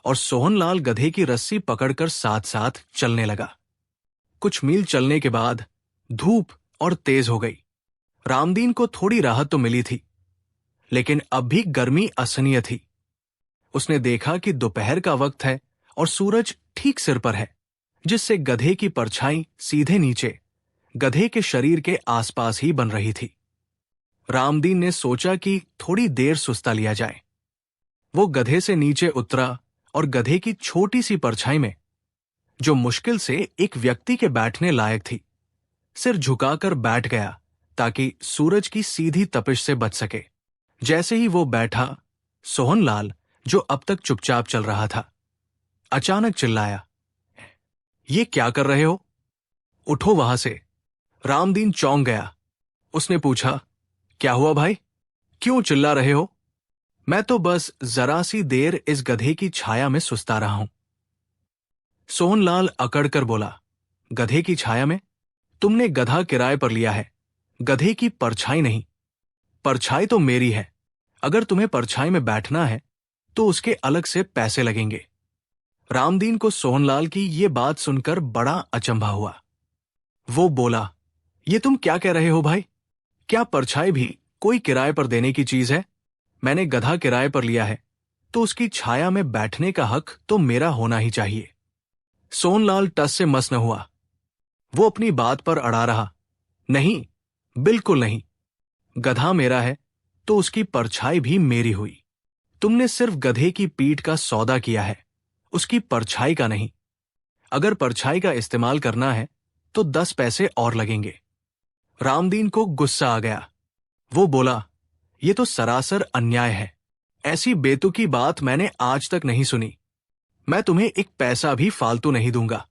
और सोहनलाल गधे की रस्सी पकड़कर साथ साथ चलने लगा। कुछ मील चलने के बाद धूप और तेज हो गई। रामदीन को थोड़ी राहत तो मिली थी, लेकिन अब भी गर्मी असहनीय थी। उसने देखा कि दोपहर का वक्त है और सूरज ठीक सिर पर है, जिससे गधे की परछाई सीधे नीचे गधे के शरीर के आसपास ही बन रही थी। रामदीन ने सोचा कि थोड़ी देर सुस्ता लिया जाए। वो गधे से नीचे उतरा और गधे की छोटी सी परछाई में, जो मुश्किल से एक व्यक्ति के बैठने लायक थी, सिर झुकाकर बैठ गया ताकि सूरज की सीधी तपिश से बच सके। जैसे ही वो बैठा, सोहनलाल, जो अब तक चुपचाप चल रहा था, अचानक चिल्लाया, ये क्या कर रहे हो? उठो वहां से। रामदीन चौंक गया। उसने पूछा, क्या हुआ भाई? क्यों चिल्ला रहे हो? मैं तो बस जरा सी देर इस गधे की छाया में सुस्ता रहा हूं। सोहनलाल अकड़कर बोला, गधे की छाया में? तुमने गधा किराए पर लिया है, गधे की परछाई नहीं। परछाई तो मेरी है। अगर तुम्हें परछाई में बैठना है तो उसके अलग से पैसे लगेंगे। रामदीन को सोहनलाल की ये बात सुनकर बड़ा अचंभा हुआ। वो बोला, ये तुम क्या कह रहे हो भाई? क्या परछाई भी कोई किराए पर देने की चीज है? मैंने गधा किराए पर लिया है तो उसकी छाया में बैठने का हक तो मेरा होना ही चाहिए। सोहनलाल टस से मस न हुआ। वो अपनी बात पर अड़ा रहा, नहीं, बिल्कुल नहीं। गधा मेरा है तो उसकी परछाई भी मेरी हुई। तुमने सिर्फ गधे की पीठ का सौदा किया है, उसकी परछाई का नहीं। अगर परछाई का इस्तेमाल करना है तो 10 पैसे और लगेंगे। रामदीन को गुस्सा आ गया। वो बोला, ये तो सरासर अन्याय है। ऐसी बेतुकी बात मैंने आज तक नहीं सुनी। मैं तुम्हें एक पैसा भी फालतू नहीं दूंगा।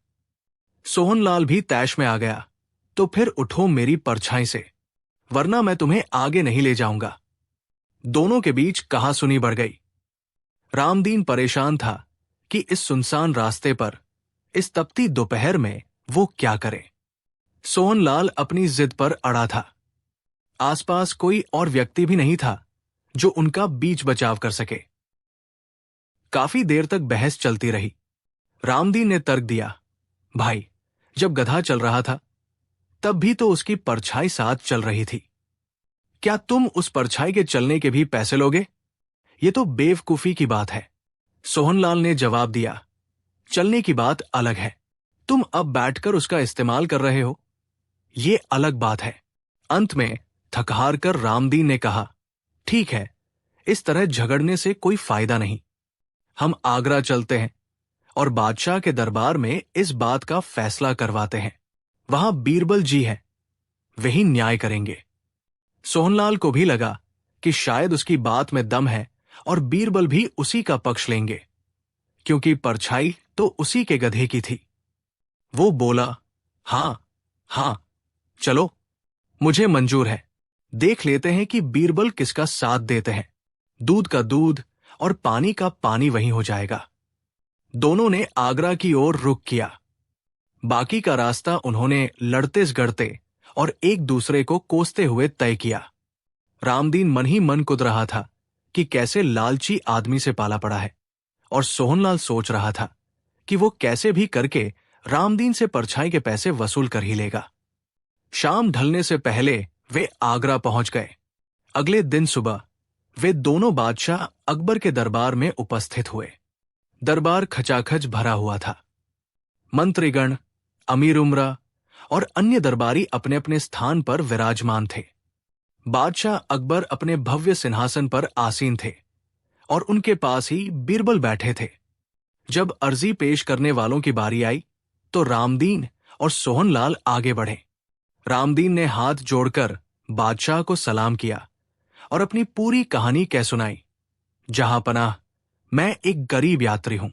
सोहनलाल भी तैश में आ गया, तो फिर उठो मेरी परछाई से, वरना मैं तुम्हें आगे नहीं ले जाऊंगा। दोनों के बीच कहासुनी बढ़ गई। रामदीन परेशान था कि इस सुनसान रास्ते पर इस तपती दोपहर में वो क्या करे। सोहनलाल अपनी जिद पर अड़ा था। आसपास कोई और व्यक्ति भी नहीं था जो उनका बीच बचाव कर सके। काफी देर तक बहस चलती रही। रामदीन ने तर्क दिया, भाई, जब गधा चल रहा था तब भी तो उसकी परछाई साथ चल रही थी। क्या तुम उस परछाई के चलने के भी पैसे लोगे? ये तो बेवकूफी की बात है। सोहनलाल ने जवाब दिया, चलने की बात अलग है। तुम अब बैठकर उसका इस्तेमाल कर रहे हो, ये अलग बात है। अंत में थकहार कर रामदीन ने कहा, ठीक है, इस तरह झगड़ने से कोई फायदा नहीं। हम आगरा चलते हैं और बादशाह के दरबार में इस बात का फैसला करवाते हैं। वहां बीरबल जी हैं, वही न्याय करेंगे। सोहनलाल को भी लगा कि शायद उसकी बात में दम है और बीरबल भी उसी का पक्ष लेंगे, क्योंकि परछाई तो उसी के गधे की थी। वो बोला, हां हां, चलो, मुझे मंजूर है। देख लेते हैं कि बीरबल किसका साथ देते हैं। दूध का दूध और पानी का पानी वहीं हो जाएगा। दोनों ने आगरा की ओर रुख किया। बाकी का रास्ता उन्होंने लड़ते झगड़ते और एक दूसरे को कोसते हुए तय किया। रामदीन मन ही मन कुद रहा था कि कैसे लालची आदमी से पाला पड़ा है, और सोहनलाल सोच रहा था कि वो कैसे भी करके रामदीन से परछाई के पैसे वसूल कर ही लेगा। शाम ढलने से पहले वे आगरा पहुंच गए। अगले दिन सुबह वे दोनों बादशाह अकबर के दरबार में उपस्थित हुए। दरबार खचाखच भरा हुआ था। मंत्रीगण, अमीर उमरा और अन्य दरबारी अपने अपने स्थान पर विराजमान थे। बादशाह अकबर अपने भव्य सिंहासन पर आसीन थे और उनके पास ही बीरबल बैठे थे। जब अर्जी पेश करने वालों की बारी आई तो रामदीन और सोहनलाल आगे बढ़े। रामदीन ने हाथ जोड़कर बादशाह को सलाम किया और अपनी पूरी कहानी कह सुनाई। जहां पनाह, मैं एक गरीब यात्री हूं।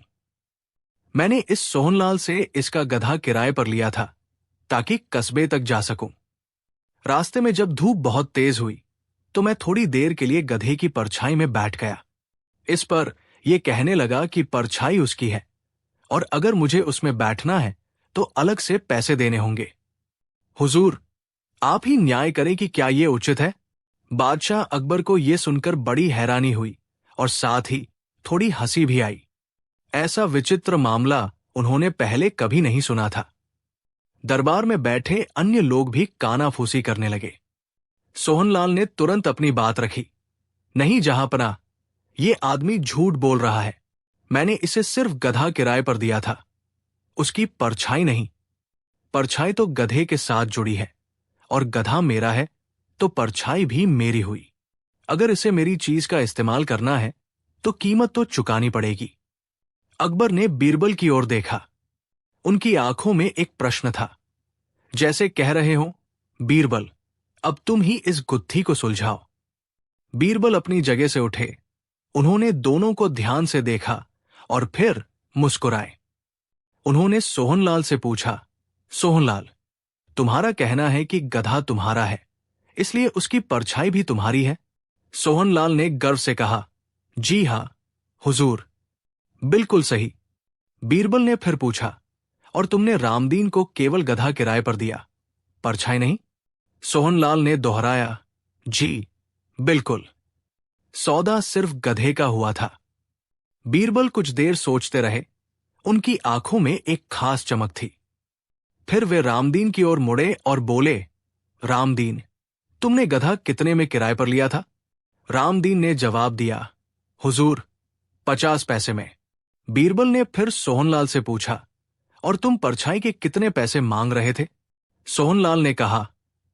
मैंने इस सोहनलाल से इसका गधा किराए पर लिया था ताकि कस्बे तक जा सकूं। रास्ते में जब धूप बहुत तेज हुई तो मैं थोड़ी देर के लिए गधे की परछाई में बैठ गया। इस पर यह कहने लगा कि परछाई उसकी है और अगर मुझे उसमें बैठना है तो अलग से पैसे देने होंगे। हुजूर, आप ही न्याय करें कि क्या यह उचित है? बादशाह अकबर को यह सुनकर बड़ी हैरानी हुई और साथ ही थोड़ी हंसी भी आई। ऐसा विचित्र मामला उन्होंने पहले कभी नहीं सुना था। दरबार में बैठे अन्य लोग भी कानाफूसी करने लगे। सोहनलाल ने तुरंत अपनी बात रखी, नहीं जहांपनाह, ये आदमी झूठ बोल रहा है। मैंने इसे सिर्फ गधा किराए पर दिया था, उसकी परछाई नहीं। परछाई तो गधे के साथ जुड़ी है और गधा मेरा है तो परछाई भी मेरी हुई। अगर इसे मेरी चीज का इस्तेमाल करना है तो कीमत तो चुकानी पड़ेगी। अकबर ने बीरबल की ओर देखा। उनकी आंखों में एक प्रश्न था, जैसे कह रहे हो, बीरबल, अब तुम ही इस गुत्थी को सुलझाओ। बीरबल अपनी जगह से उठे। उन्होंने दोनों को ध्यान से देखा और फिर मुस्कुराए। उन्होंने सोहनलाल से पूछा, सोहनलाल, तुम्हारा कहना है कि गधा तुम्हारा है, इसलिए उसकी परछाई भी तुम्हारी है? सोहनलाल ने गर्व से कहा, जी हां, हुजूर, बिल्कुल सही। बीरबल ने फिर पूछा, और तुमने रामदीन को केवल गधा किराए पर दिया, परछाई नहीं? सोहनलाल ने दोहराया, जी, बिल्कुल। सौदा सिर्फ गधे का हुआ था। बीरबल कुछ देर सोचते रहे। उनकी आंखों में एक खास चमक थी। फिर वे रामदीन की ओर मुड़े और बोले, रामदीन, तुमने गधा कितने में किराए पर लिया था? रामदीन ने जवाब दिया, हुजूर, 50 पैसे में। बीरबल ने फिर सोहनलाल से पूछा, और तुम परछाई के कितने पैसे मांग रहे थे? सोहनलाल ने कहा,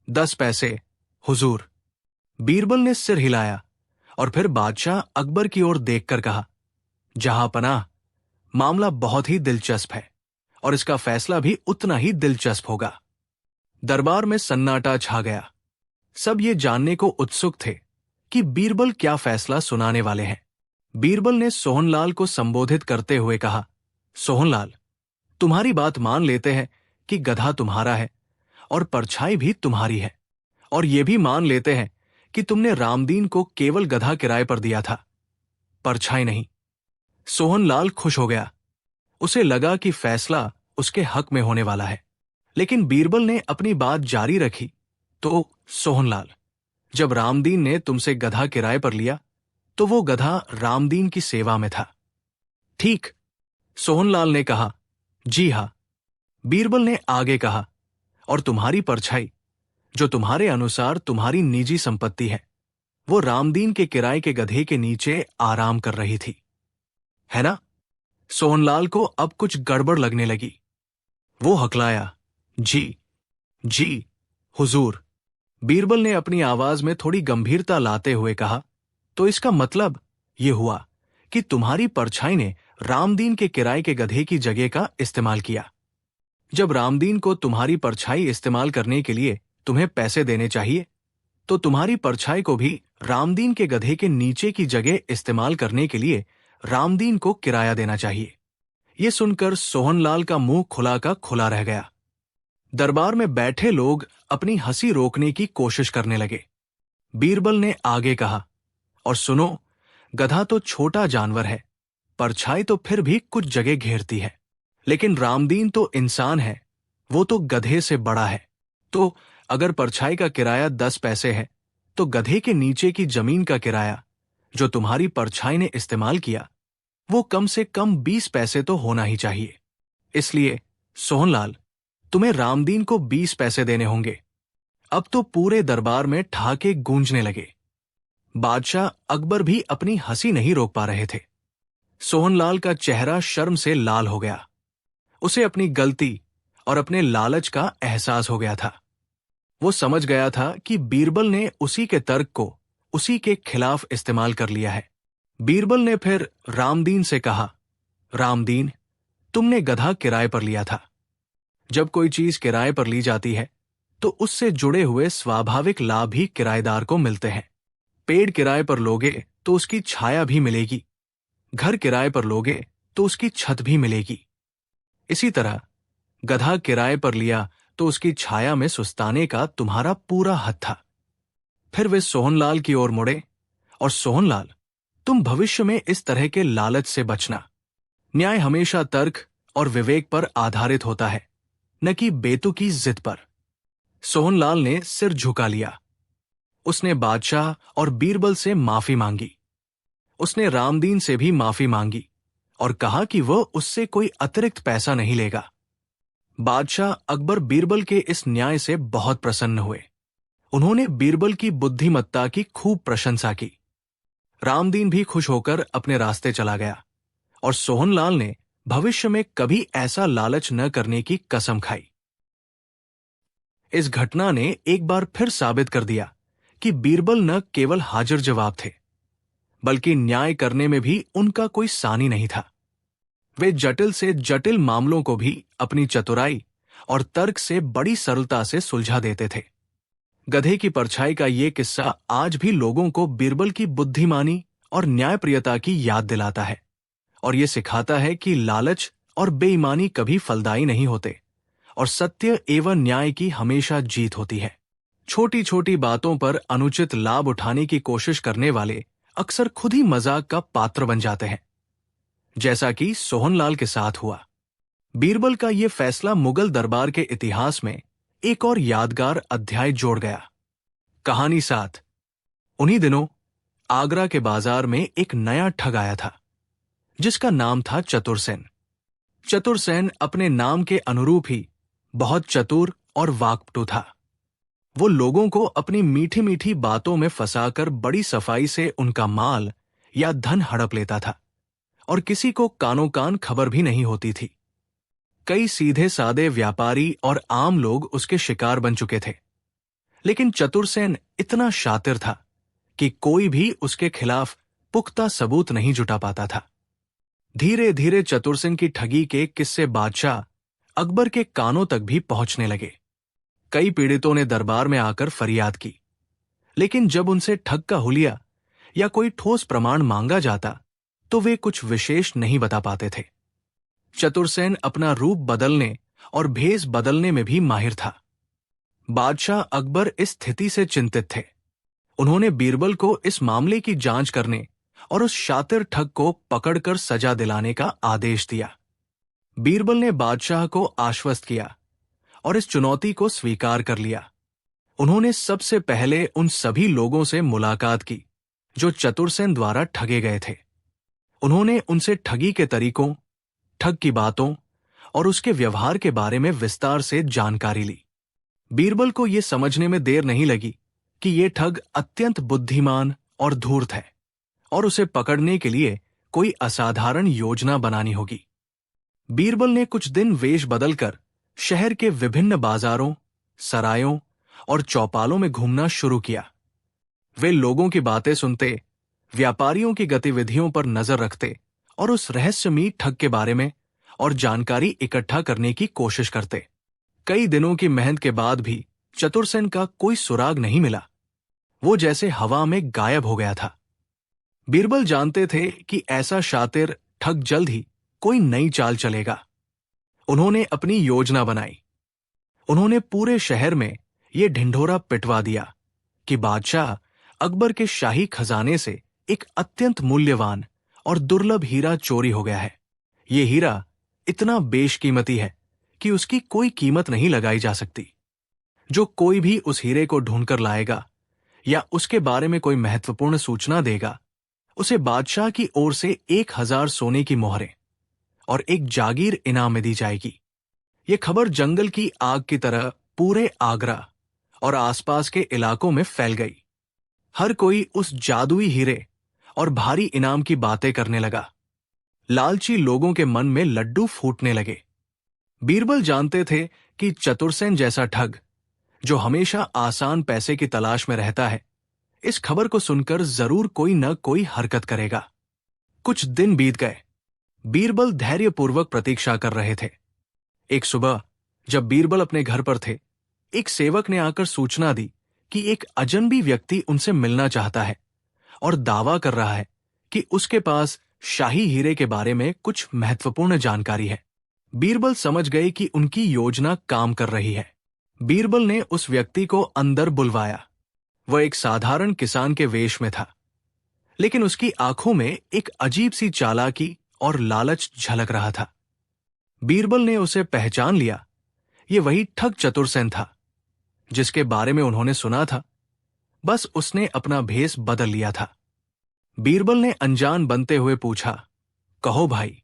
10 पैसे, हुजूर। बीरबल ने सिर हिलाया और फिर बादशाह अकबर की ओर देखकर कहा, जहांपनाह, मामला बहुत ही दिलचस्प है और इसका फैसला भी उतना ही दिलचस्प होगा। दरबार में सन्नाटा छा गया। सब ये जानने को उत्सुक थे कि बीरबल क्या फैसला सुनाने वाले हैं। बीरबल ने सोहनलाल को संबोधित करते हुए कहा, सोहनलाल, तुम्हारी बात मान लेते हैं कि गधा तुम्हारा है और परछाई भी तुम्हारी है, और ये भी मान लेते हैं कि तुमने रामदीन को केवल गधा किराए पर दिया था, परछाई नहीं। सोहनलाल खुश हो गया। उसे लगा कि फैसला उसके हक में होने वाला है। लेकिन बीरबल ने अपनी बात जारी रखी, तो सोहनलाल, जब रामदीन ने तुमसे गधा किराए पर लिया तो वो गधा रामदीन की सेवा में था, ठीक? सोहनलाल ने कहा, जी हां। बीरबल ने आगे कहा, और तुम्हारी परछाई, जो तुम्हारे अनुसार तुम्हारी निजी संपत्ति है, वो रामदीन के किराए के गधे के नीचे आराम कर रही थी, है ना? सोहनलाल को अब कुछ गड़बड़ लगने लगी। वो हकलाया, जी, जी, हुजूर। बीरबल ने अपनी आवाज में थोड़ी गंभीरता लाते हुए कहा, तो इसका मतलब ये हुआ कि तुम्हारी परछाई ने रामदीन के किराए के गधे की जगह का इस्तेमाल किया। जब रामदीन को तुम्हारी परछाई इस्तेमाल करने के लिए तुम्हें पैसे देने चाहिए, तो तुम्हारी परछाई को भी रामदीन के गधे के नीचे की जगह इस्तेमाल करने के लिए रामदीन को किराया देना चाहिए। ये सुनकर सोहनलाल का मुंह खुला का खुला रह गया। दरबार में बैठे लोग अपनी हंसी रोकने की कोशिश करने लगे। बीरबल ने आगे कहा, और सुनो, गधा तो छोटा जानवर है, परछाई तो फिर भी कुछ जगह घेरती है, लेकिन रामदीन तो इंसान है, वो तो गधे से बड़ा है। तो अगर परछाई का किराया 10 पैसे है, तो गधे के नीचे की जमीन का किराया, जो तुम्हारी परछाई ने इस्तेमाल किया, वो कम से कम 20 पैसे तो होना ही चाहिए। इसलिए सोहनलाल, तुम्हें रामदीन को 20 पैसे देने होंगे। अब तो पूरे दरबार में ठहाके गूंजने लगे। बादशाह अकबर भी अपनी हंसी नहीं रोक पा रहे थे। सोहनलाल का चेहरा शर्म से लाल हो गया। उसे अपनी गलती और अपने लालच का एहसास हो गया था। वो समझ गया था कि बीरबल ने उसी के तर्क को उसी के खिलाफ इस्तेमाल कर लिया है। बीरबल ने फिर रामदीन से कहा, रामदीन, तुमने गधा किराए पर लिया था। जब कोई चीज किराए पर ली जाती है, तो उससे जुड़े हुए स्वाभाविक लाभ भी किराएदार को मिलते हैं। पेड़ किराए पर लोगे तो उसकी छाया भी मिलेगी, घर किराए पर लोगे तो उसकी छत भी मिलेगी। इसी तरह गधा किराए पर लिया तो उसकी छाया में सुस्ताने का तुम्हारा पूरा हक था। फिर वे सोहनलाल की ओर मुड़े, और सोहनलाल, तुम भविष्य में इस तरह के लालच से बचना। न्याय हमेशा तर्क और विवेक पर आधारित होता है, न कि बेतुकी जिद पर। सोहनलाल ने सिर झुका लिया। उसने बादशाह और बीरबल से माफी मांगी। उसने रामदीन से भी माफी मांगी और कहा कि वह उससे कोई अतिरिक्त पैसा नहीं लेगा। बादशाह अकबर बीरबल के इस न्याय से बहुत प्रसन्न हुए। उन्होंने बीरबल की बुद्धिमत्ता की खूब प्रशंसा की। रामदीन भी खुश होकर अपने रास्ते चला गया, और सोहनलाल ने भविष्य में कभी ऐसा लालच न करने की कसम खाई। इस घटना ने एक बार फिर साबित कर दिया कि बीरबल न केवल हाजिर जवाब थे, बल्कि न्याय करने में भी उनका कोई सानी नहीं था। वे जटिल से जटिल मामलों को भी अपनी चतुराई और तर्क से बड़ी सरलता से सुलझा देते थे। गधे की परछाई का ये किस्सा आज भी लोगों को बीरबल की बुद्धिमानी और न्यायप्रियता की याद दिलाता है, और ये सिखाता है कि लालच और बेईमानी कभी फलदायी नहीं होते और सत्य एवं न्याय की हमेशा जीत होती है। छोटी छोटी बातों पर अनुचित लाभ उठाने की कोशिश करने वाले अक्सर खुद ही मजाक का पात्र बन जाते हैं, जैसा कि सोहनलाल के साथ हुआ। बीरबल का यह फैसला मुगल दरबार के इतिहास में एक और यादगार अध्याय जोड़ गया। कहानी 7। उन्हीं दिनों आगरा के बाजार में एक नया ठग आया था, जिसका नाम था चतुरसेन। चतुरसेन अपने नाम के अनुरूप ही बहुत चतुर और वाकपटु था। वो लोगों को अपनी मीठी मीठी बातों में फंसाकर बड़ी सफाई से उनका माल या धन हड़प लेता था और किसी को कानो कान खबर भी नहीं होती थी। कई सीधे सादे व्यापारी और आम लोग उसके शिकार बन चुके थे, लेकिन चतुरसेन इतना शातिर था कि कोई भी उसके खिलाफ पुख्ता सबूत नहीं जुटा पाता था। धीरे धीरे चतुरसेन की ठगी के किस्से बादशाह अकबर के कानों तक भी पहुंचने लगे। कई पीड़ितों ने दरबार में आकर फरियाद की, लेकिन जब उनसे ठग का हुलिया या कोई ठोस प्रमाण मांगा जाता तो वे कुछ विशेष नहीं बता पाते थे। चतुरसेन अपना रूप बदलने और भेष बदलने में भी माहिर था। बादशाह अकबर इस स्थिति से चिंतित थे। उन्होंने बीरबल को इस मामले की जांच करने और उस शातिर ठग को पकड़कर सजा दिलाने का आदेश दिया। बीरबल ने बादशाह को आश्वस्त किया और इस चुनौती को स्वीकार कर लिया। उन्होंने सबसे पहले उन सभी लोगों से मुलाकात की जो चतुरसेन द्वारा ठगे गए थे। उन्होंने उनसे ठगी के तरीकों, ठग की बातों और उसके व्यवहार के बारे में विस्तार से जानकारी ली। बीरबल को यह समझने में देर नहीं लगी कि यह ठग अत्यंत बुद्धिमान और धूर्त है और उसे पकड़ने के लिए कोई असाधारण योजना बनानी होगी। बीरबल ने कुछ दिन वेश बदलकर शहर के विभिन्न बाजारों, सरायों और चौपालों में घूमना शुरू किया। वे लोगों की बातें सुनते, व्यापारियों की गतिविधियों पर नजर रखते और उस रहस्यमयी ठग के बारे में और जानकारी इकट्ठा करने की कोशिश करते। कई दिनों की मेहनत के बाद भी चतुरसेन का कोई सुराग नहीं मिला। वो जैसे हवा में गायब हो गया था। बीरबल जानते थे कि ऐसा शातिर ठग जल्द ही कोई नई चाल चलेगा। उन्होंने अपनी योजना बनाई। उन्होंने पूरे शहर में यह ढिंढोरा पिटवा दिया कि बादशाह अकबर के शाही खजाने से एक अत्यंत मूल्यवान और दुर्लभ हीरा चोरी हो गया है। यह हीरा इतना बेशकीमती है कि उसकी कोई कीमत नहीं लगाई जा सकती। जो कोई भी उस हीरे को ढूंढकर लाएगा या उसके बारे में कोई महत्वपूर्ण सूचना देगा, उसे बादशाह की ओर से 1000 सोने की मोहरें और एक जागीर इनाम में दी जाएगी। यह खबर जंगल की आग की तरह पूरे आगरा और आसपास के इलाकों में फैल गई। हर कोई उस जादुई हीरे और भारी इनाम की बातें करने लगा। लालची लोगों के मन में लड्डू फूटने लगे। बीरबल जानते थे कि चतुरसेन जैसा ठग, जो हमेशा आसान पैसे की तलाश में रहता है, इस खबर को सुनकर जरूर कोई न कोई हरकत करेगा। कुछ दिन बीत गए। बीरबल धैर्यपूर्वक प्रतीक्षा कर रहे थे। एक सुबह जब बीरबल अपने घर पर थे, एक सेवक ने आकर सूचना दी कि एक अजनबी व्यक्ति उनसे मिलना चाहता है और दावा कर रहा है कि उसके पास शाही हीरे के बारे में कुछ महत्वपूर्ण जानकारी है। बीरबल समझ गए कि उनकी योजना काम कर रही है। बीरबल ने उस व्यक्ति को अंदर बुलवाया। वह एक साधारण किसान के वेश में था, लेकिन उसकी आंखों में एक अजीब सी चालाकी और लालच झलक रहा था। बीरबल ने उसे पहचान लिया। ये वही ठग चतुरसेन था जिसके बारे में उन्होंने सुना था, बस उसने अपना भेष बदल लिया था। बीरबल ने अनजान बनते हुए पूछा, कहो भाई,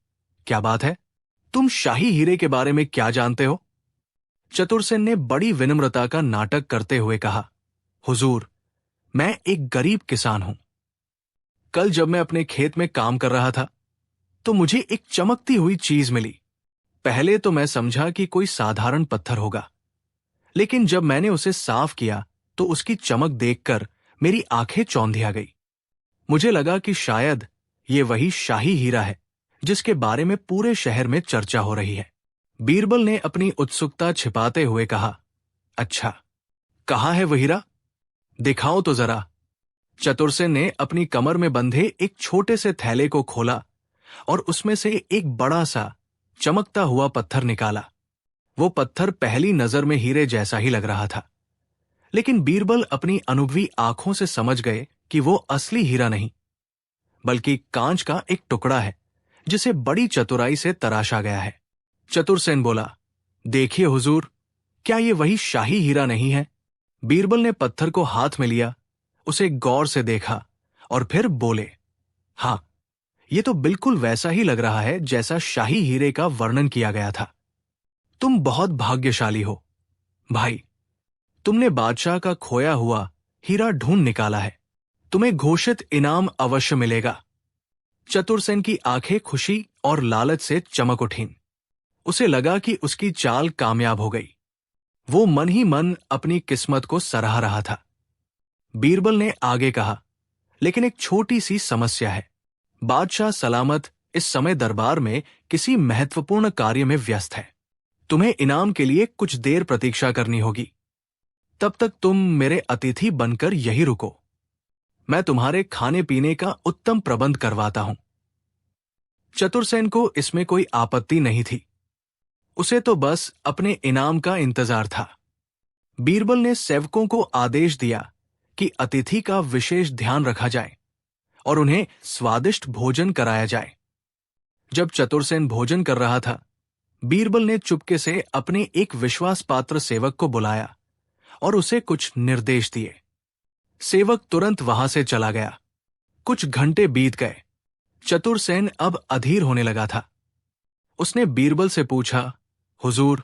क्या बात है? तुम शाही हीरे के बारे में क्या जानते हो? चतुरसेन ने बड़ी विनम्रता का नाटक करते हुए कहा, हुजूर, मैं एक गरीब किसान हूं। कल जब मैं अपने खेत में काम कर रहा था तो मुझे एक चमकती हुई चीज मिली। पहले तो मैं समझा कि कोई साधारण पत्थर होगा, लेकिन जब मैंने उसे साफ किया तो उसकी चमक देखकर मेरी आंखें चौंधिया गई। मुझे लगा कि शायद ये वही शाही हीरा है जिसके बारे में पूरे शहर में चर्चा हो रही है। बीरबल ने अपनी उत्सुकता छिपाते हुए कहा, अच्छा, कहाँ है वह हीरा? दिखाओ तो जरा। चतुरसेन ने अपनी कमर में बंधे एक छोटे से थैले को खोला और उसमें से एक बड़ा सा चमकता हुआ पत्थर निकाला। वो पत्थर पहली नजर में हीरे जैसा ही लग रहा था, लेकिन बीरबल अपनी अनुभवी आंखों से समझ गए कि वो असली हीरा नहीं, बल्कि कांच का एक टुकड़ा है जिसे बड़ी चतुराई से तराशा गया है। चतुरसेन बोला, देखिए हुजूर, क्या ये वही शाही हीरा नहीं है? बीरबल ने पत्थर को हाथ में लिया, उसे गौर से देखा और फिर बोले, हाँ, ये तो बिल्कुल वैसा ही लग रहा है जैसा शाही हीरे का वर्णन किया गया था। तुम बहुत भाग्यशाली हो भाई, तुमने बादशाह का खोया हुआ हीरा ढूंढ निकाला है। तुम्हें घोषित इनाम अवश्य मिलेगा। चतुरसेन की आंखें खुशी और लालच से चमक उठीं। उसे लगा कि उसकी चाल कामयाब हो गई। वो मन ही मन अपनी किस्मत को सराह रहा था। बीरबल ने आगे कहा, लेकिन एक छोटी सी समस्या है। बादशाह सलामत इस समय दरबार में किसी महत्वपूर्ण कार्य में व्यस्त है। तुम्हें इनाम के लिए कुछ देर प्रतीक्षा करनी होगी। तब तक तुम मेरे अतिथि बनकर यही रुको। मैं तुम्हारे खाने पीने का उत्तम प्रबंध करवाता हूं। चतुरसेन को इसमें कोई आपत्ति नहीं थी। उसे तो बस अपने इनाम का इंतजार था। बीरबल ने सेवकों को आदेश दिया कि अतिथि का विशेष ध्यान रखा जाए और उन्हें स्वादिष्ट भोजन कराया जाए। जब चतुरसेन भोजन कर रहा था, बीरबल ने चुपके से अपने एक विश्वास पात्र सेवक को बुलाया और उसे कुछ निर्देश दिए। सेवक तुरंत वहां से चला गया। कुछ घंटे बीत गए। चतुरसेन अब अधीर होने लगा था। उसने बीरबल से पूछा, हुजूर,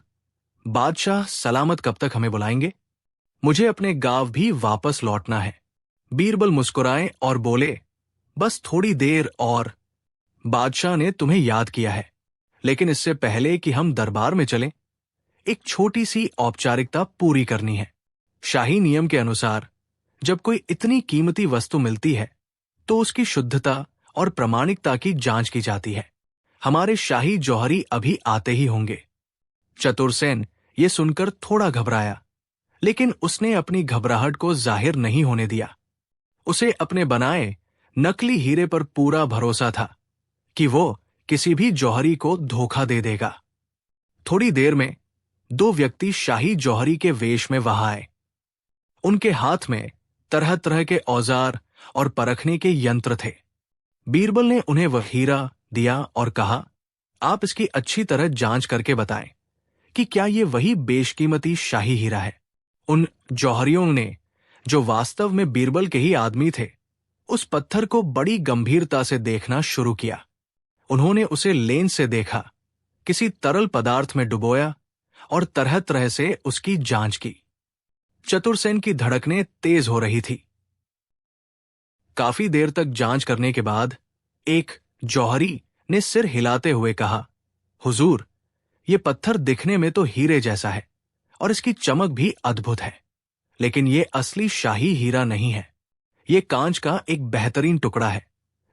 बादशाह सलामत कब तक हमें बुलाएंगे? मुझे अपने गांव भी वापस लौटना है। बीरबल मुस्कुराए और बोले, बस थोड़ी देर और। बादशाह ने तुम्हें याद किया है, लेकिन इससे पहले कि हम दरबार में चलें, एक छोटी सी औपचारिकता पूरी करनी है। शाही नियम के अनुसार जब कोई इतनी कीमती वस्तु मिलती है तो उसकी शुद्धता और प्रामाणिकता की जांच की जाती है। हमारे शाही जौहरी अभी आते ही होंगे। चतुरसेन ये सुनकर थोड़ा घबराया, लेकिन उसने अपनी घबराहट को जाहिर नहीं होने दिया। उसे अपने बनाए नकली हीरे पर पूरा भरोसा था कि वो किसी भी जौहरी को धोखा दे देगा। थोड़ी देर में दो व्यक्ति शाही जौहरी के वेश में वहां आए। उनके हाथ में तरह तरह के औजार और परखने के यंत्र थे। बीरबल ने उन्हें वह हीरा दिया और कहा, आप इसकी अच्छी तरह जांच करके बताएं कि क्या ये वही बेशकीमती शाही हीरा है। उन जौहरियों ने, जो वास्तव में बीरबल के ही आदमी थे, उस पत्थर को बड़ी गंभीरता से देखना शुरू किया। उन्होंने उसे लेंस से देखा, किसी तरल पदार्थ में डुबोया और तरह तरह से उसकी जांच की। चतुरसेन की धड़कनें तेज हो रही थी। काफी देर तक जांच करने के बाद एक जौहरी ने सिर हिलाते हुए कहा, हुजूर, ये पत्थर दिखने में तो हीरे जैसा है और इसकी चमक भी अद्भुत है, लेकिन ये असली शाही हीरा नहीं है। ये कांच का एक बेहतरीन टुकड़ा है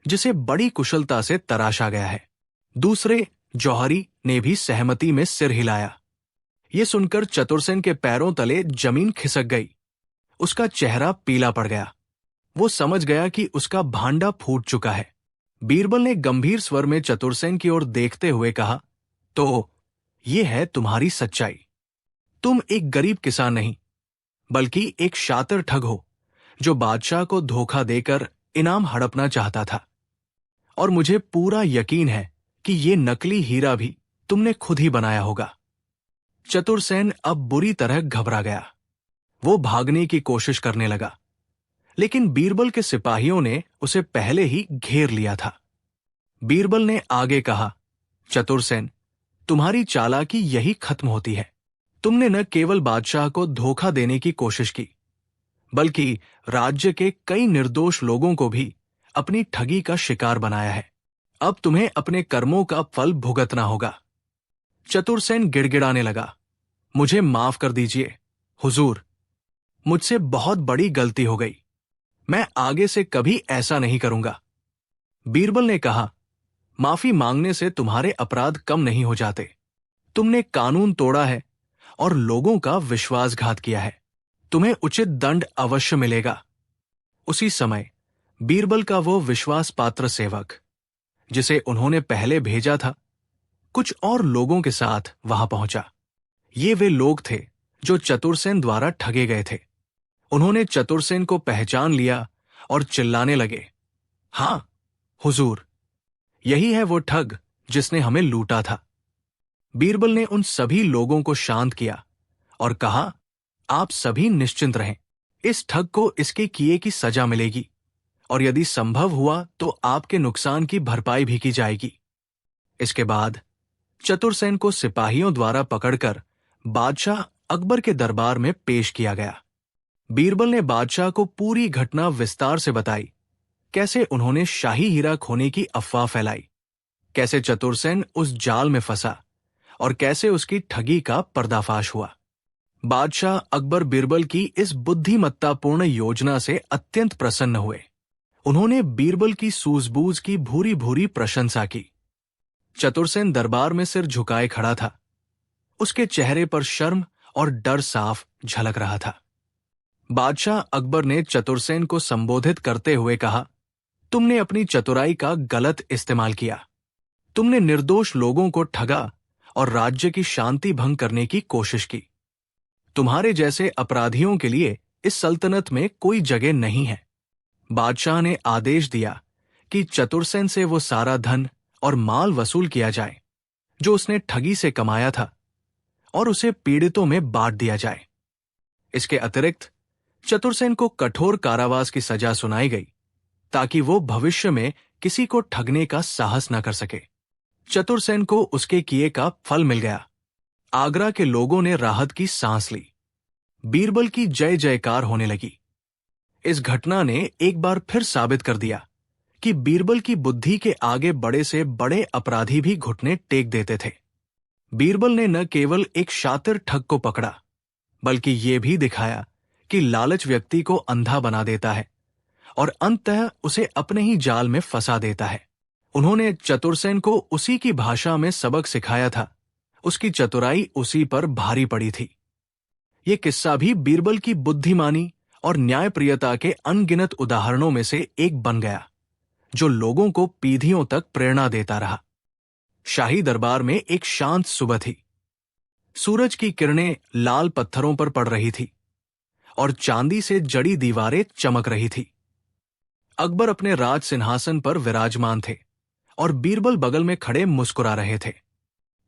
जिसे बड़ी कुशलता से तराशा गया है। दूसरे जौहरी ने भी सहमति में सिर हिलाया। ये सुनकर चतुरसेन के पैरों तले जमीन खिसक गई। उसका चेहरा पीला पड़ गया। वो समझ गया कि उसका भांडा फूट चुका है। बीरबल ने गंभीर स्वर में चतुरसेन की ओर देखते हुए कहा, तो ये है तुम्हारी सच्चाई। तुम एक गरीब किसान नहीं, बल्कि एक शातिर ठग हो जो बादशाह को धोखा देकर इनाम हड़पना चाहता था। और मुझे पूरा यकीन है कि ये नकली हीरा भी तुमने खुद ही बनाया होगा। चतुरसेन अब बुरी तरह घबरा गया। वो भागने की कोशिश करने लगा, लेकिन बीरबल के सिपाहियों ने उसे पहले ही घेर लिया था। बीरबल ने आगे कहा, चतुरसेन, तुम्हारी चालाकी यही खत्म होती है। तुमने न केवल बादशाह को धोखा देने की कोशिश की, बल्कि राज्य के कई निर्दोष लोगों को भी अपनी ठगी का शिकार बनाया है। अब तुम्हें अपने कर्मों का फल भुगतना होगा। चतुरसेन गिड़गिड़ाने लगा, मुझे माफ कर दीजिए हुजूर, मुझसे बहुत बड़ी गलती हो गई। मैं आगे से कभी ऐसा नहीं करूंगा। बीरबल ने कहा, माफी मांगने से तुम्हारे अपराध कम नहीं हो जाते। तुमने कानून तोड़ा है और लोगों का विश्वासघात किया है। तुम्हें उचित दंड अवश्य मिलेगा। उसी समय बीरबल का वो विश्वास पात्र सेवक, जिसे उन्होंने पहले भेजा था, कुछ और लोगों के साथ वहां पहुंचा। ये वे लोग थे जो चतुरसेन द्वारा ठगे गए थे। उन्होंने चतुरसेन को पहचान लिया और चिल्लाने लगे, हां हुजूर, यही है वो ठग जिसने हमें लूटा था। बीरबल ने उन सभी लोगों को शांत किया और कहा, आप सभी निश्चिंत रहें, इस ठग को इसके किए की सजा मिलेगी और यदि संभव हुआ तो आपके नुकसान की भरपाई भी की जाएगी। इसके बाद चतुरसेन को सिपाहियों द्वारा पकड़कर बादशाह अकबर के दरबार में पेश किया गया। बीरबल ने बादशाह को पूरी घटना विस्तार से बताई, कैसे उन्होंने शाही हीरा खोने की अफवाह फैलाई, कैसे चतुरसेन उस जाल में फंसा और कैसे उसकी ठगी का पर्दाफाश हुआ। बादशाह अकबर बीरबल की इस बुद्धिमत्तापूर्ण योजना से अत्यंत प्रसन्न हुए। उन्होंने बीरबल की सूझबूझ की भूरी भूरी प्रशंसा की। चतुरसेन दरबार में सिर झुकाए खड़ा था। उसके चेहरे पर शर्म और डर साफ झलक रहा था। बादशाह अकबर ने चतुरसेन को संबोधित करते हुए कहा, तुमने अपनी चतुराई का गलत इस्तेमाल किया। तुमने निर्दोष लोगों को ठगा और राज्य की शांति भंग करने की कोशिश की। तुम्हारे जैसे अपराधियों के लिए इस सल्तनत में कोई जगह नहीं है। बादशाह ने आदेश दिया कि चतुरसेन से वो सारा धन और माल वसूल किया जाए जो उसने ठगी से कमाया था और उसे पीड़ितों में बांट दिया जाए। इसके अतिरिक्त चतुरसेन को कठोर कारावास की सजा सुनाई गई ताकि वो भविष्य में किसी को ठगने का साहस न कर सके। चतुरसेन को उसके किए का फल मिल गया। आगरा के लोगों ने राहत की सांस ली। बीरबल की जय जयकार होने लगी। इस घटना ने एक बार फिर साबित कर दिया कि बीरबल की बुद्धि के आगे बड़े से बड़े अपराधी भी घुटने टेक देते थे। बीरबल ने न केवल एक शातिर ठग को पकड़ा, बल्कि ये भी दिखाया कि लालच व्यक्ति को अंधा बना देता है और अंततः उसे अपने ही जाल में फंसा देता है। उन्होंने चतुरसेन को उसी की भाषा में सबक सिखाया था। उसकी चतुराई उसी पर भारी पड़ी थी। ये किस्सा भी बीरबल की बुद्धिमानी और न्यायप्रियता के अनगिनत उदाहरणों में से एक बन गया, जो लोगों को पीढ़ियों तक प्रेरणा देता रहा। शाही दरबार में एक शांत सुबह थी। सूरज की किरणें लाल पत्थरों पर पड़ रही थी और चांदी से जड़ी दीवारें चमक रही थी। अकबर अपने राज सिंहासन पर विराजमान थे और बीरबल बगल में खड़े मुस्कुरा रहे थे।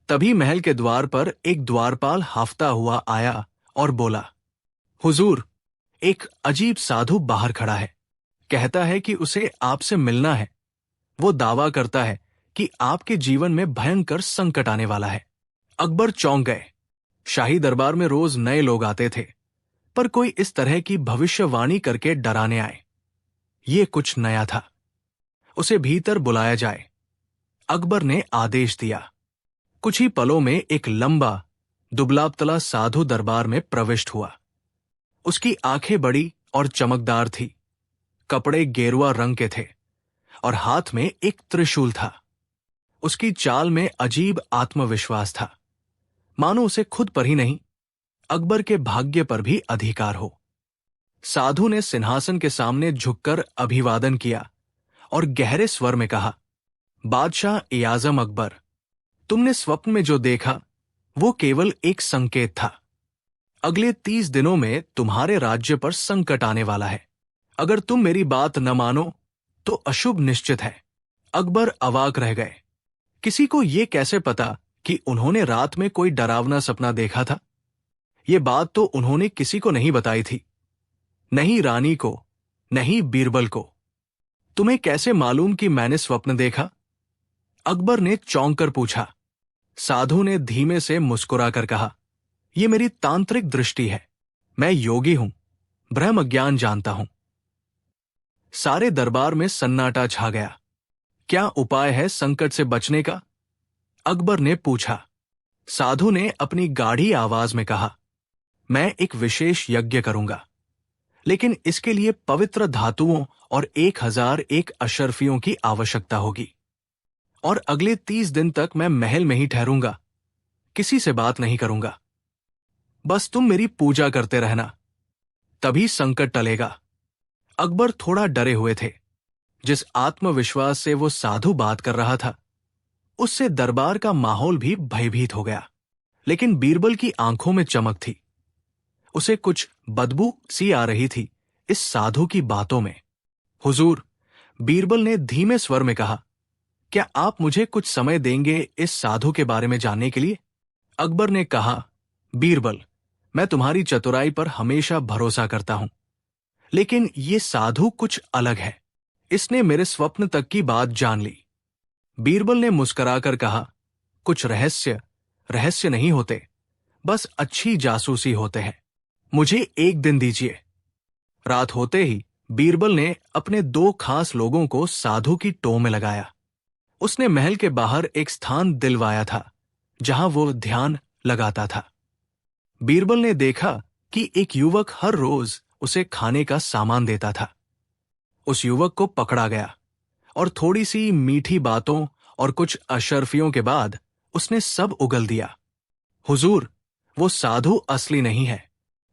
तभी महल के द्वार पर एक द्वारपाल हाफता हुआ आया और बोला, हुजूर, एक अजीब साधु बाहर खड़ा है। कहता है कि उसे आपसे मिलना है। वो दावा करता है कि आपके जीवन में भयंकर संकट आने वाला है। अकबर चौंक गए। शाही दरबार में रोज नए लोग आते थे, पर कोई इस तरह की भविष्यवाणी करके डराने आए, ये कुछ नया था। उसे भीतर बुलाया जाए। अकबर ने आदेश दिया। कुछ ही पलों में एक लंबा दुबला-पतला साधु दरबार में प्रविष्ट हुआ। उसकी आंखें बड़ी और चमकदार थी, कपड़े गेरुआ रंग के थे और हाथ में एक त्रिशूल था। उसकी चाल में अजीब आत्मविश्वास था, मानो उसे खुद पर ही नहीं, अकबर के भाग्य पर भी अधिकार हो। साधु ने सिंहासन के सामने झुककर अभिवादन किया और गहरे स्वर में कहा, बादशाह ए-आजम अकबर, तुमने स्वप्न में जो देखा वो केवल एक संकेत था। अगले 30 दिनों में तुम्हारे राज्य पर संकट आने वाला है। अगर तुम मेरी बात न मानो तो अशुभ निश्चित है। अकबर अवाक रह गए। किसी को ये कैसे पता कि उन्होंने रात में कोई डरावना सपना देखा था? ये बात तो उन्होंने किसी को नहीं बताई थी, नहीं रानी को, नहीं बीरबल को। तुम्हें कैसे मालूम कि मैंने स्वप्न देखा? अकबर ने चौंक कर पूछा। साधु ने धीमे से मुस्कुराकर कहा, यह मेरी तांत्रिक दृष्टि है। मैं योगी हूं, ब्रह्म ज्ञान जानता हूं। सारे दरबार में सन्नाटा छा गया। क्या उपाय है संकट से बचने का? अकबर ने पूछा। साधु ने अपनी गाढ़ी आवाज में कहा, मैं एक विशेष यज्ञ करूंगा, लेकिन इसके लिए पवित्र धातुओं और 1001 अशर्फियों की आवश्यकता होगी। और अगले 30 दिन तक मैं महल में ही ठहरूंगा, किसी से बात नहीं करूंगा। बस तुम मेरी पूजा करते रहना, तभी संकट टलेगा। अकबर थोड़ा डरे हुए थे। जिस आत्मविश्वास से वो साधु बात कर रहा था, उससे दरबार का माहौल भी भयभीत हो गया। लेकिन बीरबल की आंखों में चमक थी। उसे कुछ बदबू सी आ रही थी इस साधु की बातों में। हुजूर, बीरबल ने धीमे स्वर में कहा, क्या आप मुझे कुछ समय देंगे इस साधु के बारे में जानने के लिए? अकबर ने कहा, बीरबल, मैं तुम्हारी चतुराई पर हमेशा भरोसा करता हूं, लेकिन ये साधु कुछ अलग है। इसने मेरे स्वप्न तक की बात जान ली। बीरबल ने मुस्कुराकर कहा, कुछ रहस्य रहस्य नहीं होते, बस अच्छी जासूसी होते हैं। मुझे एक दिन दीजिए। रात होते ही बीरबल ने अपने 2 खास लोगों को साधु की टो में लगाया। उसने महल के बाहर एक स्थान दिलवाया था जहां वो ध्यान लगाता था। बीरबल ने देखा कि एक युवक हर रोज उसे खाने का सामान देता था। उस युवक को पकड़ा गया और थोड़ी सी मीठी बातों और कुछ अशर्फियों के बाद उसने सब उगल दिया। हुजूर, वो साधु असली नहीं है।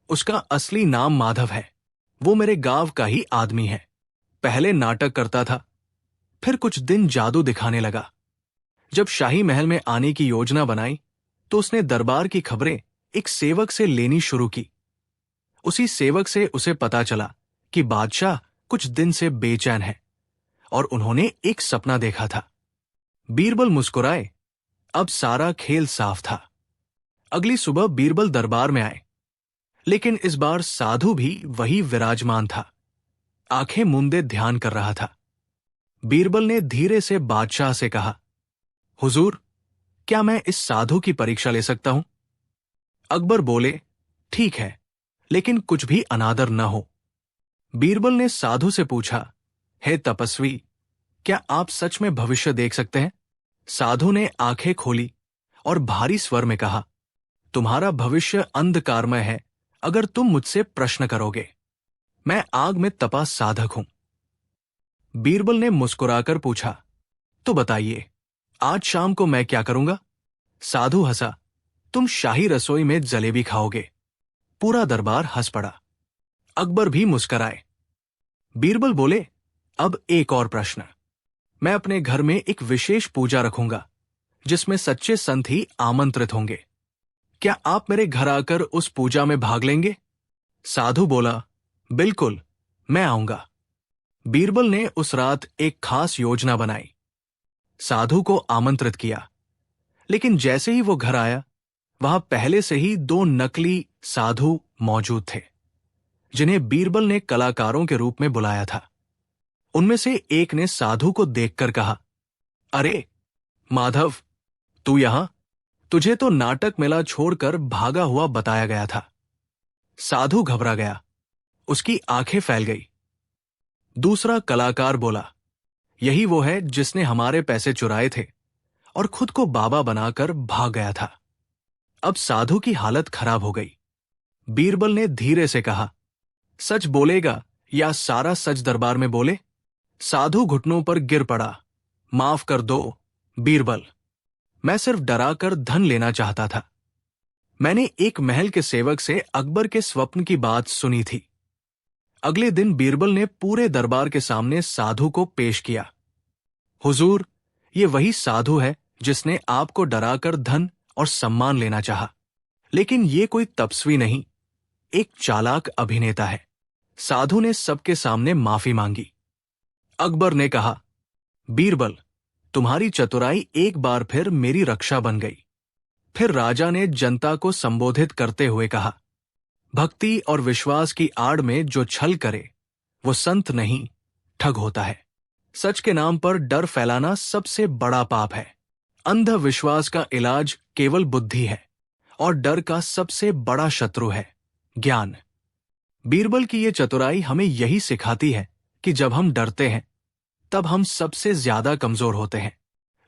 उसका असली नाम माधव है। वो मेरे गांव का ही आदमी है। पहले नाटक करता था, फिर कुछ दिन जादू दिखाने लगा। जब शाही महल में आने की योजना बनाई तो उसने दरबार की खबरें एक सेवक से लेनी शुरू की। उसी सेवक से उसे पता चला कि बादशाह कुछ दिन से बेचैन है और उन्होंने एक सपना देखा था। बीरबल मुस्कुराए। अब सारा खेल साफ था। अगली सुबह बीरबल दरबार में आए, लेकिन इस बार साधु भी वही विराजमान था। आंखें मूंदे ध्यान कर रहा था। बीरबल ने धीरे से बादशाह से कहा, हुजूर, क्या मैं इस साधु की परीक्षा ले सकता हूं? अकबर बोले, ठीक है, लेकिन कुछ भी अनादर न हो। बीरबल ने साधु से पूछा, हे तपस्वी, क्या आप सच में भविष्य देख सकते हैं? साधु ने आंखें खोली और भारी स्वर में कहा, तुम्हारा भविष्य अंधकारमय है अगर तुम मुझसे प्रश्न करोगे। मैं आग में तपा साधक हूं। बीरबल ने मुस्कुराकर पूछा, तो बताइए, आज शाम को मैं क्या करूंगा? साधु हंसा, तुम शाही रसोई में जलेबी खाओगे। पूरा दरबार हंस पड़ा। अकबर भी मुस्कुराए। बीरबल बोले, अब एक और प्रश्न। मैं अपने घर में एक विशेष पूजा रखूंगा जिसमें सच्चे संत ही आमंत्रित होंगे। क्या आप मेरे घर आकर उस पूजा में भाग लेंगे? साधु बोला, बिल्कुल, मैं आऊंगा। बीरबल ने उस रात एक खास योजना बनाई। साधु को आमंत्रित किया, लेकिन जैसे ही वो घर आया, वहां पहले से ही 2 नकली साधु मौजूद थे जिन्हें बीरबल ने कलाकारों के रूप में बुलाया था। उनमें से एक ने साधु को देखकर कहा, अरे माधव, तू यहां? तुझे तो नाटक मेला छोड़कर भागा हुआ बताया गया था। साधु घबरा गया। उसकी आंखें फैल गई। दूसरा कलाकार बोला, यही वो है जिसने हमारे पैसे चुराए थे और खुद को बाबा बनाकर भाग गया था। अब साधु की हालत खराब हो गई। बीरबल ने धीरे से कहा, सच बोलेगा या सारा सच दरबार में बोले? साधु घुटनों पर गिर पड़ा। माफ कर दो बीरबल, मैं सिर्फ डराकर धन लेना चाहता था। मैंने एक महल के सेवक से अकबर के स्वप्न की बात सुनी थी। अगले दिन बीरबल ने पूरे दरबार के सामने साधु को पेश किया। हुजूर, ये वही साधु है जिसने आपको डराकर धन और सम्मान लेना चाहा, लेकिन ये कोई तपस्वी नहीं, एक चालाक अभिनेता है। साधु ने सबके सामने माफी मांगी। अकबर ने कहा, बीरबल, तुम्हारी चतुराई एक बार फिर मेरी रक्षा बन गई। फिर राजा ने जनता को संबोधित करते हुए कहा, भक्ति और विश्वास की आड़ में जो छल करे वो संत नहीं, ठग होता है। सच के नाम पर डर फैलाना सबसे बड़ा पाप है। अंधविश्वास का इलाज केवल बुद्धि है और डर का सबसे बड़ा शत्रु है ज्ञान। बीरबल की ये चतुराई हमें यही सिखाती है कि जब हम डरते हैं तब हम सबसे ज्यादा कमजोर होते हैं,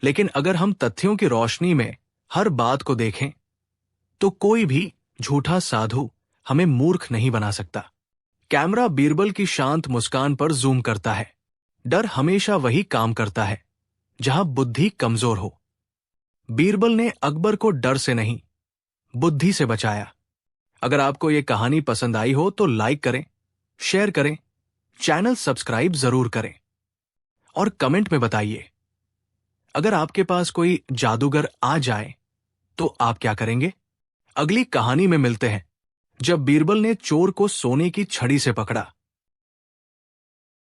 लेकिन अगर हम तथ्यों की रोशनी में हर बात को देखें तो कोई भी झूठा साधु हमें मूर्ख नहीं बना सकता। कैमरा बीरबल की शांत मुस्कान पर जूम करता है। डर हमेशा वही काम करता है जहां बुद्धि कमजोर हो। बीरबल ने अकबर को डर से नहीं, बुद्धि से बचाया। अगर आपको यह कहानी पसंद आई हो तो लाइक करें, शेयर करें, चैनल सब्सक्राइब जरूर करें और कमेंट में बताइए अगर आपके पास कोई जादूगर आ जाए तो आप क्या करेंगे? अगली कहानी में मिलते हैं, जब बीरबल ने चोर को सोने की छड़ी से पकड़ा।